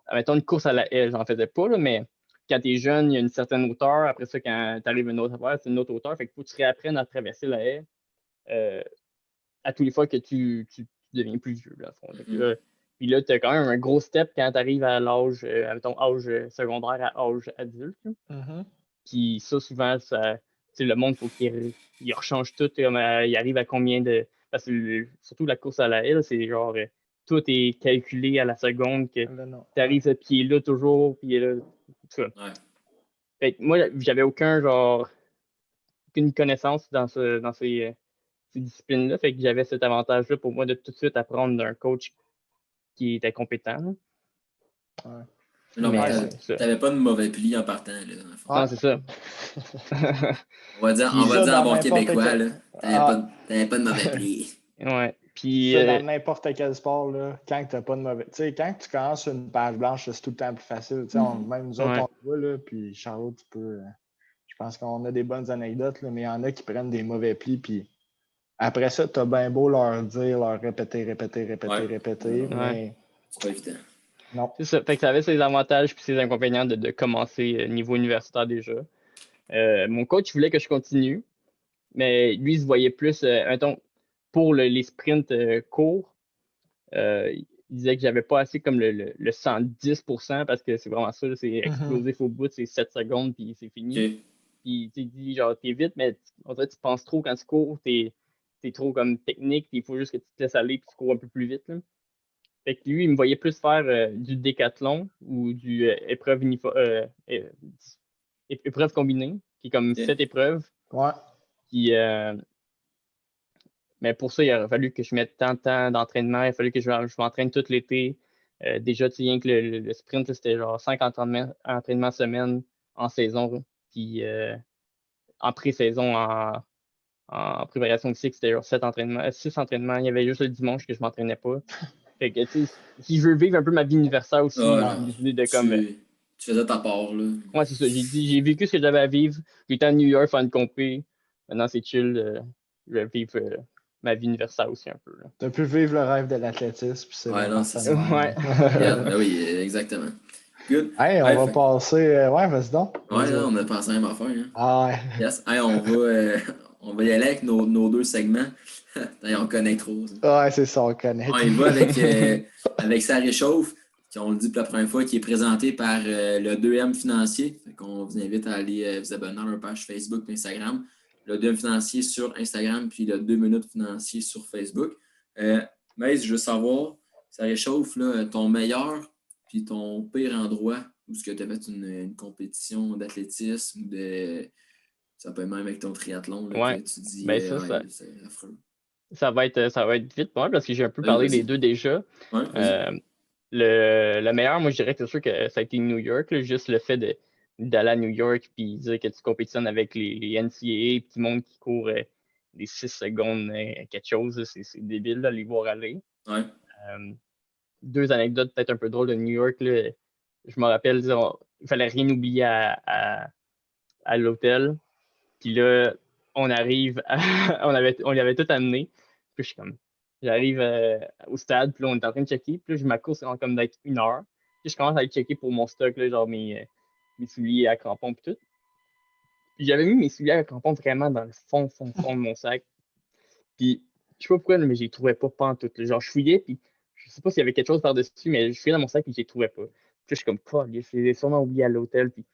[SPEAKER 7] Admettons une course à la haie, j'en faisais pas, là, mais quand tu es jeune, il y a une certaine hauteur. Après ça, quand tu arrives à une autre affaire, c'est une autre hauteur. Fait qu'il faut que tu réapprennes à traverser la haie à tous les fois que tu deviens plus vieux. Là, puis là, tu as quand même un gros step quand tu arrives à l'âge, mettons, âge secondaire à âge adulte. Puis ça, souvent, le monde, il faut qu'il rechange tout. Il arrive à combien de. Parce que surtout la course à la haie, c'est genre tout est calculé à la seconde que tu arrives ce pied-là toujours, puis là, tout ça.
[SPEAKER 2] Ouais.
[SPEAKER 7] Fait que moi, j'avais aucune connaissance dans ces disciplines-là. Fait que j'avais cet avantage-là pour moi de tout de suite apprendre d'un coach qui était compétent.
[SPEAKER 2] Ouais. Non, mais t'avais pas de mauvais pli en partant. Là,
[SPEAKER 7] non, c'est ça.
[SPEAKER 2] on va dire en bon québécois, là. T'avais pas de mauvais pli.
[SPEAKER 7] Ouais. Puis,
[SPEAKER 3] dans n'importe quel sport, là, quand tu n'as pas de mauvais. Tu sais, quand tu commences une page blanche, c'est tout le temps plus facile. Même nous autres, on le voit, là, puis Charlot, tu peux. Je pense qu'on a des bonnes anecdotes, là, mais il y en a qui prennent des mauvais plis, puis après ça, tu as bien beau leur dire, leur répéter, mais.
[SPEAKER 2] C'est pas évident.
[SPEAKER 3] Non.
[SPEAKER 7] C'est ça. Fait que ça avait ses avantages puis ses inconvénients de commencer niveau universitaire déjà. Mon coach voulait que je continue, mais lui, il se voyait plus, mettons, pour les sprints courts, il disait que j'avais pas assez comme le 110% parce que c'est vraiment ça, c'est explosif au bout, c'est 7 secondes puis c'est fini.
[SPEAKER 2] Okay.
[SPEAKER 7] Puis tu dis genre t'es vite, mais en fait, tu penses trop quand tu cours, t'es trop comme technique, puis il faut juste que tu te laisses aller puis tu cours un peu plus vite. Là. Fait que lui, il me voyait plus faire du décathlon ou du épreuve combinée, qui est comme 7 épreuves.
[SPEAKER 3] Ouais.
[SPEAKER 7] Puis, mais pour ça, il aurait fallu que je mette tant de temps d'entraînement. Il a fallu que je m'entraîne tout l'été. Déjà, tu sais, que le sprint, c'était genre 5 entraînements semaine en saison. Puis en pré-saison, en préparation physique, c'était genre 6 entraînements. Il y avait juste le dimanche que je m'entraînais pas. Fait que, tu sais, si je veux vivre un peu ma vie universitaire aussi, j'ai décidé de comme.
[SPEAKER 2] Tu faisais ta part, là.
[SPEAKER 7] Ouais, c'est ça. J'ai vécu ce que j'avais à vivre. J'étais à New York faire une compé. Maintenant, c'est chill. Je vais vivre ma vie universitaire aussi un peu.
[SPEAKER 3] Tu as pu vivre le rêve de l'athlétisme.
[SPEAKER 2] Ouais, non, c'est ça.
[SPEAKER 7] Ouais.
[SPEAKER 2] Ben oui, exactement. Good.
[SPEAKER 3] Hey, on va passer. Ouais, vas-y donc.
[SPEAKER 2] Ouais, là, on a passé la même affaire. Hein.
[SPEAKER 3] Ah ouais.
[SPEAKER 2] Yes. Hey, on va y aller avec nos deux segments. On connaît trop.
[SPEAKER 3] Ouais, c'est ça, on connaît.
[SPEAKER 2] On y va avec Ça réchauffe, qui, on le dit pour la première fois, qui est présenté par le 2M Financier. On vous invite à aller vous abonner à leur page Facebook et Instagram. Le 2M Financier sur Instagram, puis le 2 minutes financier sur Facebook. Mais je veux savoir, Ça réchauffe, là, ton meilleur puis ton pire endroit où tu as fait une compétition d'athlétisme ou ça peut être même avec ton triathlon. Là,
[SPEAKER 7] ouais.
[SPEAKER 2] Que tu dis,
[SPEAKER 7] ben
[SPEAKER 2] c'est affreux.
[SPEAKER 7] Ça va être vite pour moi parce que j'ai un peu parlé des deux déjà.
[SPEAKER 2] Ouais,
[SPEAKER 7] le meilleur, moi, je dirais que c'est sûr que ça a été New York. Là, juste le fait d'aller à New York puis dire que tu compétitionnes avec les NCAA, petit monde qui court des 6 secondes, quelque chose, c'est débile de les voir aller.
[SPEAKER 2] Ouais.
[SPEAKER 7] 2 anecdotes peut-être un peu drôles de New York. Là. Je me rappelle, il fallait rien oublier à l'hôtel. Puis là, on arrive, on l'avait tout amené. Puis j'arrive au stade, puis là, on est en train de checker. Puis là, ma course est comme d'être 1 heure. Puis je commence à aller checker pour mon stock, là, genre mes souliers à crampons, puis tout. Puis j'avais mis mes souliers à crampons vraiment dans le fond de mon sac. Puis je sais pas pourquoi, mais je les trouvais pas pantoute. Genre, je fouillais, puis je sais pas s'il y avait quelque chose par-dessus, mais je fouillais dans mon sac, puis je les trouvais pas. Puis je suis comme, je les ai sûrement oubliés à l'hôtel. Puis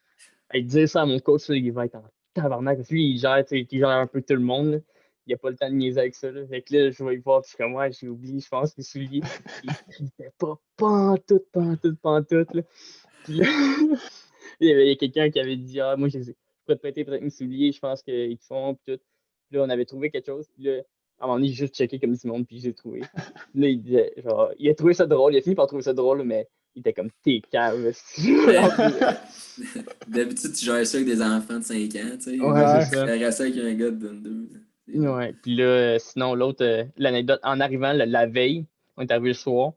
[SPEAKER 7] dire ça à mon coach, là, il va être en tabarnak. Parce que lui, il gère un peu tout le monde. Là. Il n'a pas le temps de niaiser avec ça. Là. Fait que là, je vais y voir, puis je suis comme, ouais, j'ai oublié, je pense, mes souliers. Il n'était pas pantoute. Là. Puis là, il y avait quelqu'un qui avait dit, moi, je pourrais te prêter peut-être mes souliers, je pense qu'ils font, puis tout. Puis là, on avait trouvé quelque chose, puis là, à un moment donné, j'ai juste checké comme du monde, puis j'ai trouvé. Puis là, il disait, genre, il a trouvé ça drôle, il a fini par trouver ça drôle, mais il était comme, t'es cave.
[SPEAKER 2] D'habitude, tu gères ça avec des enfants de 5 ans, tu sais.
[SPEAKER 3] Ouais,
[SPEAKER 2] c'est ça. Faire ça avec un gars de 22.
[SPEAKER 7] Ouais, puis là, sinon, l'autre, l'anecdote, en arrivant la veille, on est arrivé le soir,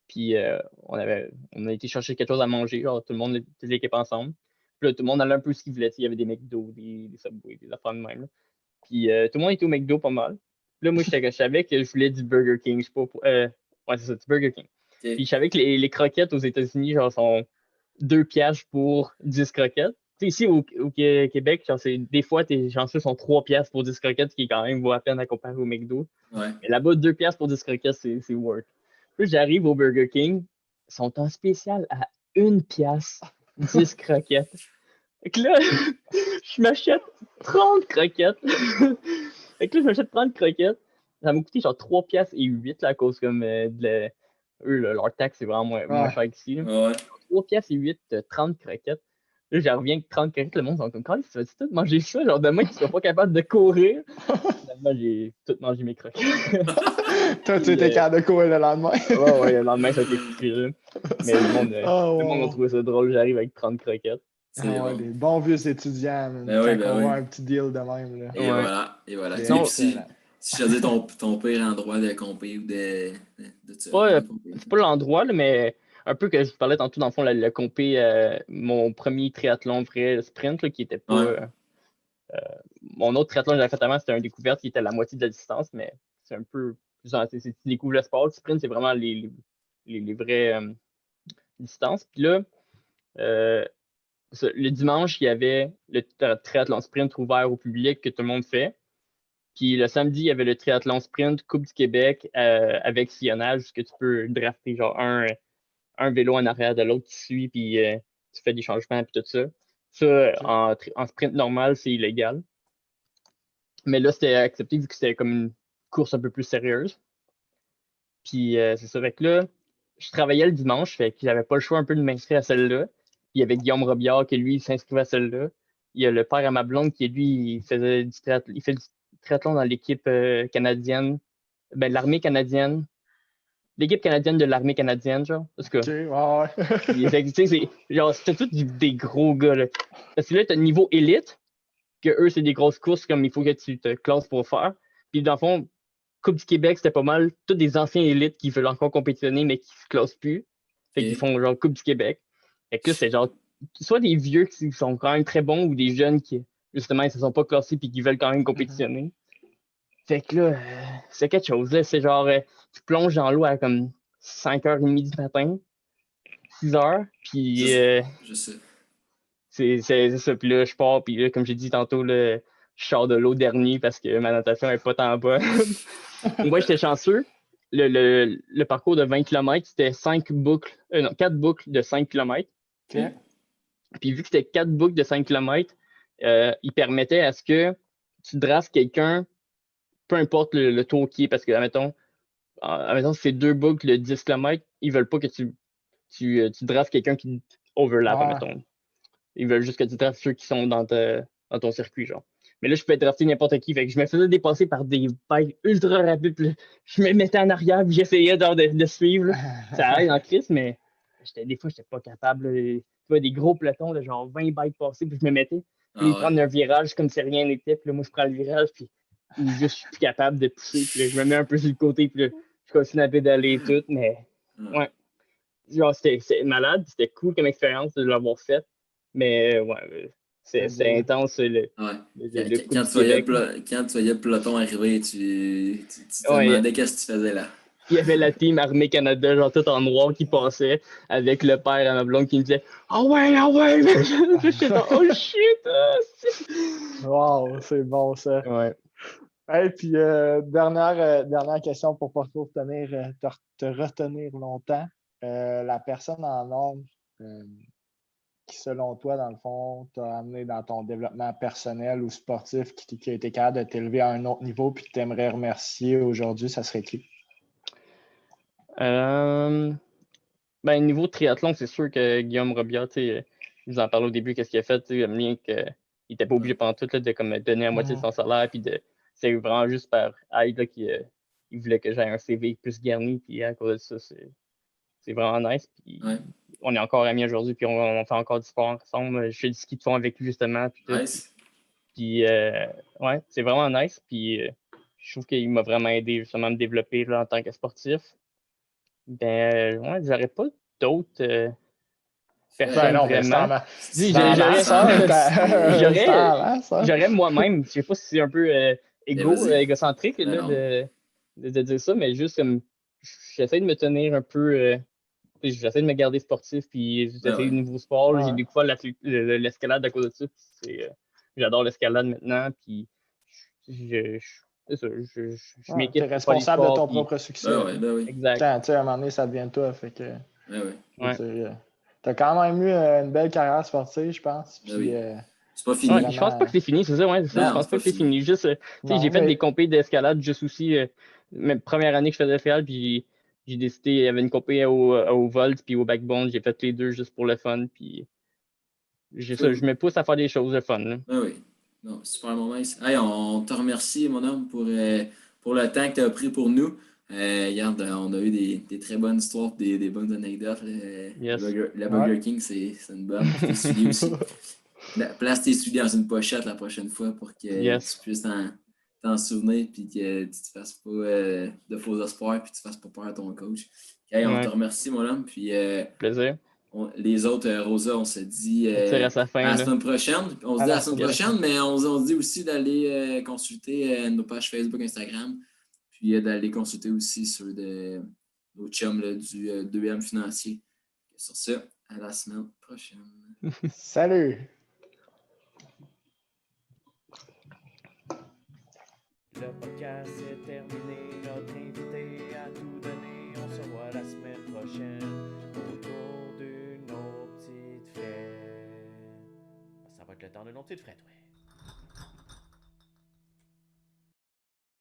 [SPEAKER 7] puis on a été chercher quelque chose à manger, genre tout le monde, toute l'équipe ensemble. Puis là, tout le monde allait un peu ce qu'il voulait. Il y avait des McDo, des Subway, des affaires de même. Là. Puis tout le monde était au McDo pas mal. Puis là, moi, je savais que je voulais du Burger King. Je sais pas ouais, c'est ça, du Burger King.
[SPEAKER 2] Ok.
[SPEAKER 7] Puis je savais que les croquettes aux États-Unis, genre, sont 2 piastres pour 10 croquettes. Tu sais, ici au Québec, genre, des fois, tes chanceux sont 3 piastres pour 10 croquettes, ce qui est quand même vaut à peine à comparer au McDo.
[SPEAKER 2] Ouais.
[SPEAKER 7] Mais là-bas, 2 piastres pour 10 croquettes, c'est worth. Puis j'arrive au Burger King, ils sont en spécial à 1 piastre, 10 croquettes. Fait que là, je m'achète 30 croquettes. Fait que là, je m'achète 30 croquettes. Ça m'a coûté genre 3 piastres et 8 là, à cause comme eux, leur taxe, c'est vraiment moins cher qu'ici. Là.
[SPEAKER 2] Ouais.
[SPEAKER 7] 3 piastres et 8, 30 croquettes. Là, je reviens avec 30 croquettes, le monde sont comme, quand tu vas tout manger ça? Genre, demain, tu seras pas capable de courir. Finalement, j'ai tout mangé mes croquettes.
[SPEAKER 3] Toi, tu étais capable de courir le lendemain.
[SPEAKER 7] ouais, le lendemain, ça a été foutu. Là. Mais le monde a trouvé ça drôle. J'arrive avec 30 croquettes.
[SPEAKER 3] Ouais, les bons vieux étudiants,
[SPEAKER 2] Ben oui,
[SPEAKER 3] quand on voit un petit deal de même. Là.
[SPEAKER 2] Et voilà.
[SPEAKER 3] Non,
[SPEAKER 2] si je faisais ton pire endroit de compé ou de ça.
[SPEAKER 7] C'est pas l'endroit, là, mais un peu que je parlais tantôt, dans le fond, le compé, mon premier triathlon vrai sprint, là, qui était pas. Mon autre triathlon que j'avais fait avant, c'était un découverte qui était la moitié de la distance, mais c'est un peu. Genre, tu découvres le sport. Le sprint, c'est vraiment les vraies distances. Puis là, le dimanche, il y avait le triathlon sprint ouvert au public que tout le monde fait. Puis le samedi, il y avait le triathlon sprint Coupe du Québec avec sillonnage, que tu peux drafter genre un vélo en arrière de l'autre qui suit, puis tu fais des changements, puis tout ça. Ça, en sprint normal, c'est illégal. Mais là, c'était accepté vu que c'était comme une course un peu plus sérieuse. Puis c'est ça. Fait que là, je travaillais le dimanche, fait que j'avais pas le choix un peu de m'inscrire à celle-là. Il y avait Guillaume Robillard qui, lui, s'inscrivait à celle-là. Il y a le père à ma blonde qui, lui, il fait du triathlon dans l'équipe canadienne, l'armée canadienne. L'équipe canadienne de l'armée canadienne, genre. Parce que. C'était tous des gros gars, là. Parce que là, t'as le niveau élite, que eux, c'est des grosses courses comme il faut que tu te classes pour faire. Puis dans le fond, Coupe du Québec, c'était pas mal tous des anciens élites qui veulent encore compétitionner, mais qui se classent plus. Fait qu'ils font genre Coupe du Québec. Fait que là, c'est genre soit des vieux qui sont quand même très bons ou des jeunes qui, justement, ils se sont pas classés puis qui veulent quand même compétitionner. Fait que là, c'est quelque chose. Là. C'est genre, tu plonges dans l'eau à comme 5h30 du matin, 6h, puis
[SPEAKER 2] je sais.
[SPEAKER 7] C'est ça. Puis là, je pars, puis là, comme j'ai dit tantôt, là, je sors de l'eau dernier parce que ma natation n'est pas tant bas. Moi, j'étais chanceux. Le parcours de 20 km, c'était 4 boucles de 5 km.
[SPEAKER 3] Okay.
[SPEAKER 7] Puis vu que c'était 4 boucles de 5 km, il permettait à ce que tu draftes quelqu'un, peu importe le tour qui est, parce que, admettons, si c'est 2 boucles de 10 km, ils veulent pas que tu draftes quelqu'un qui overlap, admettons. Ils veulent juste que tu draftes ceux qui sont dans ton circuit, genre. Mais là, je peux drafter n'importe qui. Fait que je me faisais dépasser par des bikes ultra rapides. Puis là, je me mettais en arrière, puis j'essayais de suivre. Là. Ça aide en crise, mais des fois, j'étais pas capable. Tu vois, des gros pelotons de genre 20 bikes passés, puis je me mettais. Puis ils prennent un virage comme si rien n'était. Puis là, moi, je prends le virage, puis je suis plus capable de pousser. Puis là, je me mets un peu sur le côté, puis là, je continue à pédaler et tout. Mais ouais. Genre, c'était malade. C'était cool comme expérience de l'avoir fait. Mais ouais, c'est intense.
[SPEAKER 2] Quand tu voyais le peloton arriver, tu te demandais qu'est-ce que tu faisais là.
[SPEAKER 7] Il y avait la team Armée Canada, genre tout en noir, qui passait avec le père à ma blonde qui me disait « Ah ouais! » J'étais genre « Oh shit! »
[SPEAKER 3] Wow, c'est bon ça.
[SPEAKER 7] Ouais.
[SPEAKER 3] Et puis, dernière question pour pas te retenir longtemps. La personne en nombre qui, selon toi, dans le fond, t'a amené dans ton développement personnel ou sportif, qui a été capable de t'élever à un autre niveau puis que tu aimerais remercier aujourd'hui, ça serait qui?
[SPEAKER 7] Niveau triathlon, c'est sûr que Guillaume Robillard, je vous en parlais au début, qu'est-ce qu'il a fait, le lien qu'il n'était pas obligé pendant tout là, de comme, donner la moitié de son salaire, puis c'est vraiment juste par aide qu'il voulait que j'aie un CV plus garni, puis à cause de ça, c'est vraiment nice. Puis on est encore amis aujourd'hui, puis on fait encore du sport ensemble. Je fais du ski de fond avec lui, justement. Puis
[SPEAKER 2] nice.
[SPEAKER 7] Puis, ouais, c'est vraiment nice. Puis, je trouve qu'il m'a vraiment aidé justement à me développer là, en tant que sportif. Ben, ouais, j'aurais pas d'autres personnes
[SPEAKER 3] non, mais
[SPEAKER 7] vraiment.
[SPEAKER 3] J'aurais
[SPEAKER 7] J'aurais moi-même, je sais pas si c'est un peu égocentrique
[SPEAKER 2] Ben
[SPEAKER 7] là,
[SPEAKER 2] non.
[SPEAKER 7] de dire ça, mais juste comme j'essaie de me tenir un peu. J'essaie de me garder sportif, puis j'essaie de nouveaux sports.
[SPEAKER 3] Ouais.
[SPEAKER 7] J'ai découvert l'escalade à cause de ça. J'adore l'escalade maintenant, puis c'est ça, je m'équipe
[SPEAKER 3] T'es
[SPEAKER 7] pour faire des
[SPEAKER 3] responsable de
[SPEAKER 7] sports.
[SPEAKER 3] ton
[SPEAKER 7] Puis,
[SPEAKER 3] propre succès.
[SPEAKER 2] Ben oui.
[SPEAKER 7] exact.
[SPEAKER 3] Quand, tu sais, à un moment donné, ça devient toi. Fait que,
[SPEAKER 2] Ben oui.
[SPEAKER 7] Ouais.
[SPEAKER 3] t'as quand même eu une belle carrière sportive, je pense.
[SPEAKER 2] Ben
[SPEAKER 3] Puis,
[SPEAKER 2] oui. C'est pas fini.
[SPEAKER 7] Ouais, je pense pas que c'est fini, c'est ça, ouais, c'est ça.
[SPEAKER 2] Non,
[SPEAKER 7] Je pense
[SPEAKER 2] c'est
[SPEAKER 7] pas
[SPEAKER 2] pas
[SPEAKER 7] que c'est
[SPEAKER 2] fini.
[SPEAKER 7] fini. Juste, j'ai fait des compés d'escalade juste aussi. Même première année que je faisais l'escalade, puis j'ai décidé, il y avait une compé au Volt puis au Backbone. J'ai fait les deux juste pour le fun, puis je me pousse à faire des choses de fun. Là.
[SPEAKER 2] Ben oui. Non, super moment. Hey, on te remercie, mon homme, pour le temps que tu as pris pour nous. Regarde, on a eu des très bonnes histoires, des bonnes anecdotes.
[SPEAKER 7] Yes.
[SPEAKER 2] La Burger King, c'est une bonne. Tes souliers aussi. Place tes souliers dans une pochette la prochaine fois pour que tu puisses t'en souvenir et que tu te fasses pas de faux espoirs puis tu fasses pas peur à ton coach. Okay, on te remercie, mon homme. Puis,
[SPEAKER 7] plaisir.
[SPEAKER 2] Les autres, Rosa, on se dit
[SPEAKER 7] à sa fin,
[SPEAKER 2] à la semaine prochaine. On se dit à la semaine prochaine, mais on dit aussi d'aller consulter nos pages Facebook, Instagram, puis d'aller consulter aussi sur nos chums là, du 2M financier. Sur ce, à la semaine prochaine.
[SPEAKER 3] Salut!
[SPEAKER 1] Le podcast est terminé, notre invité a tout donné. On se revoit la semaine prochaine autour d'une autre petite fête. Ça va être le temps d'une autre petite fête, ouais.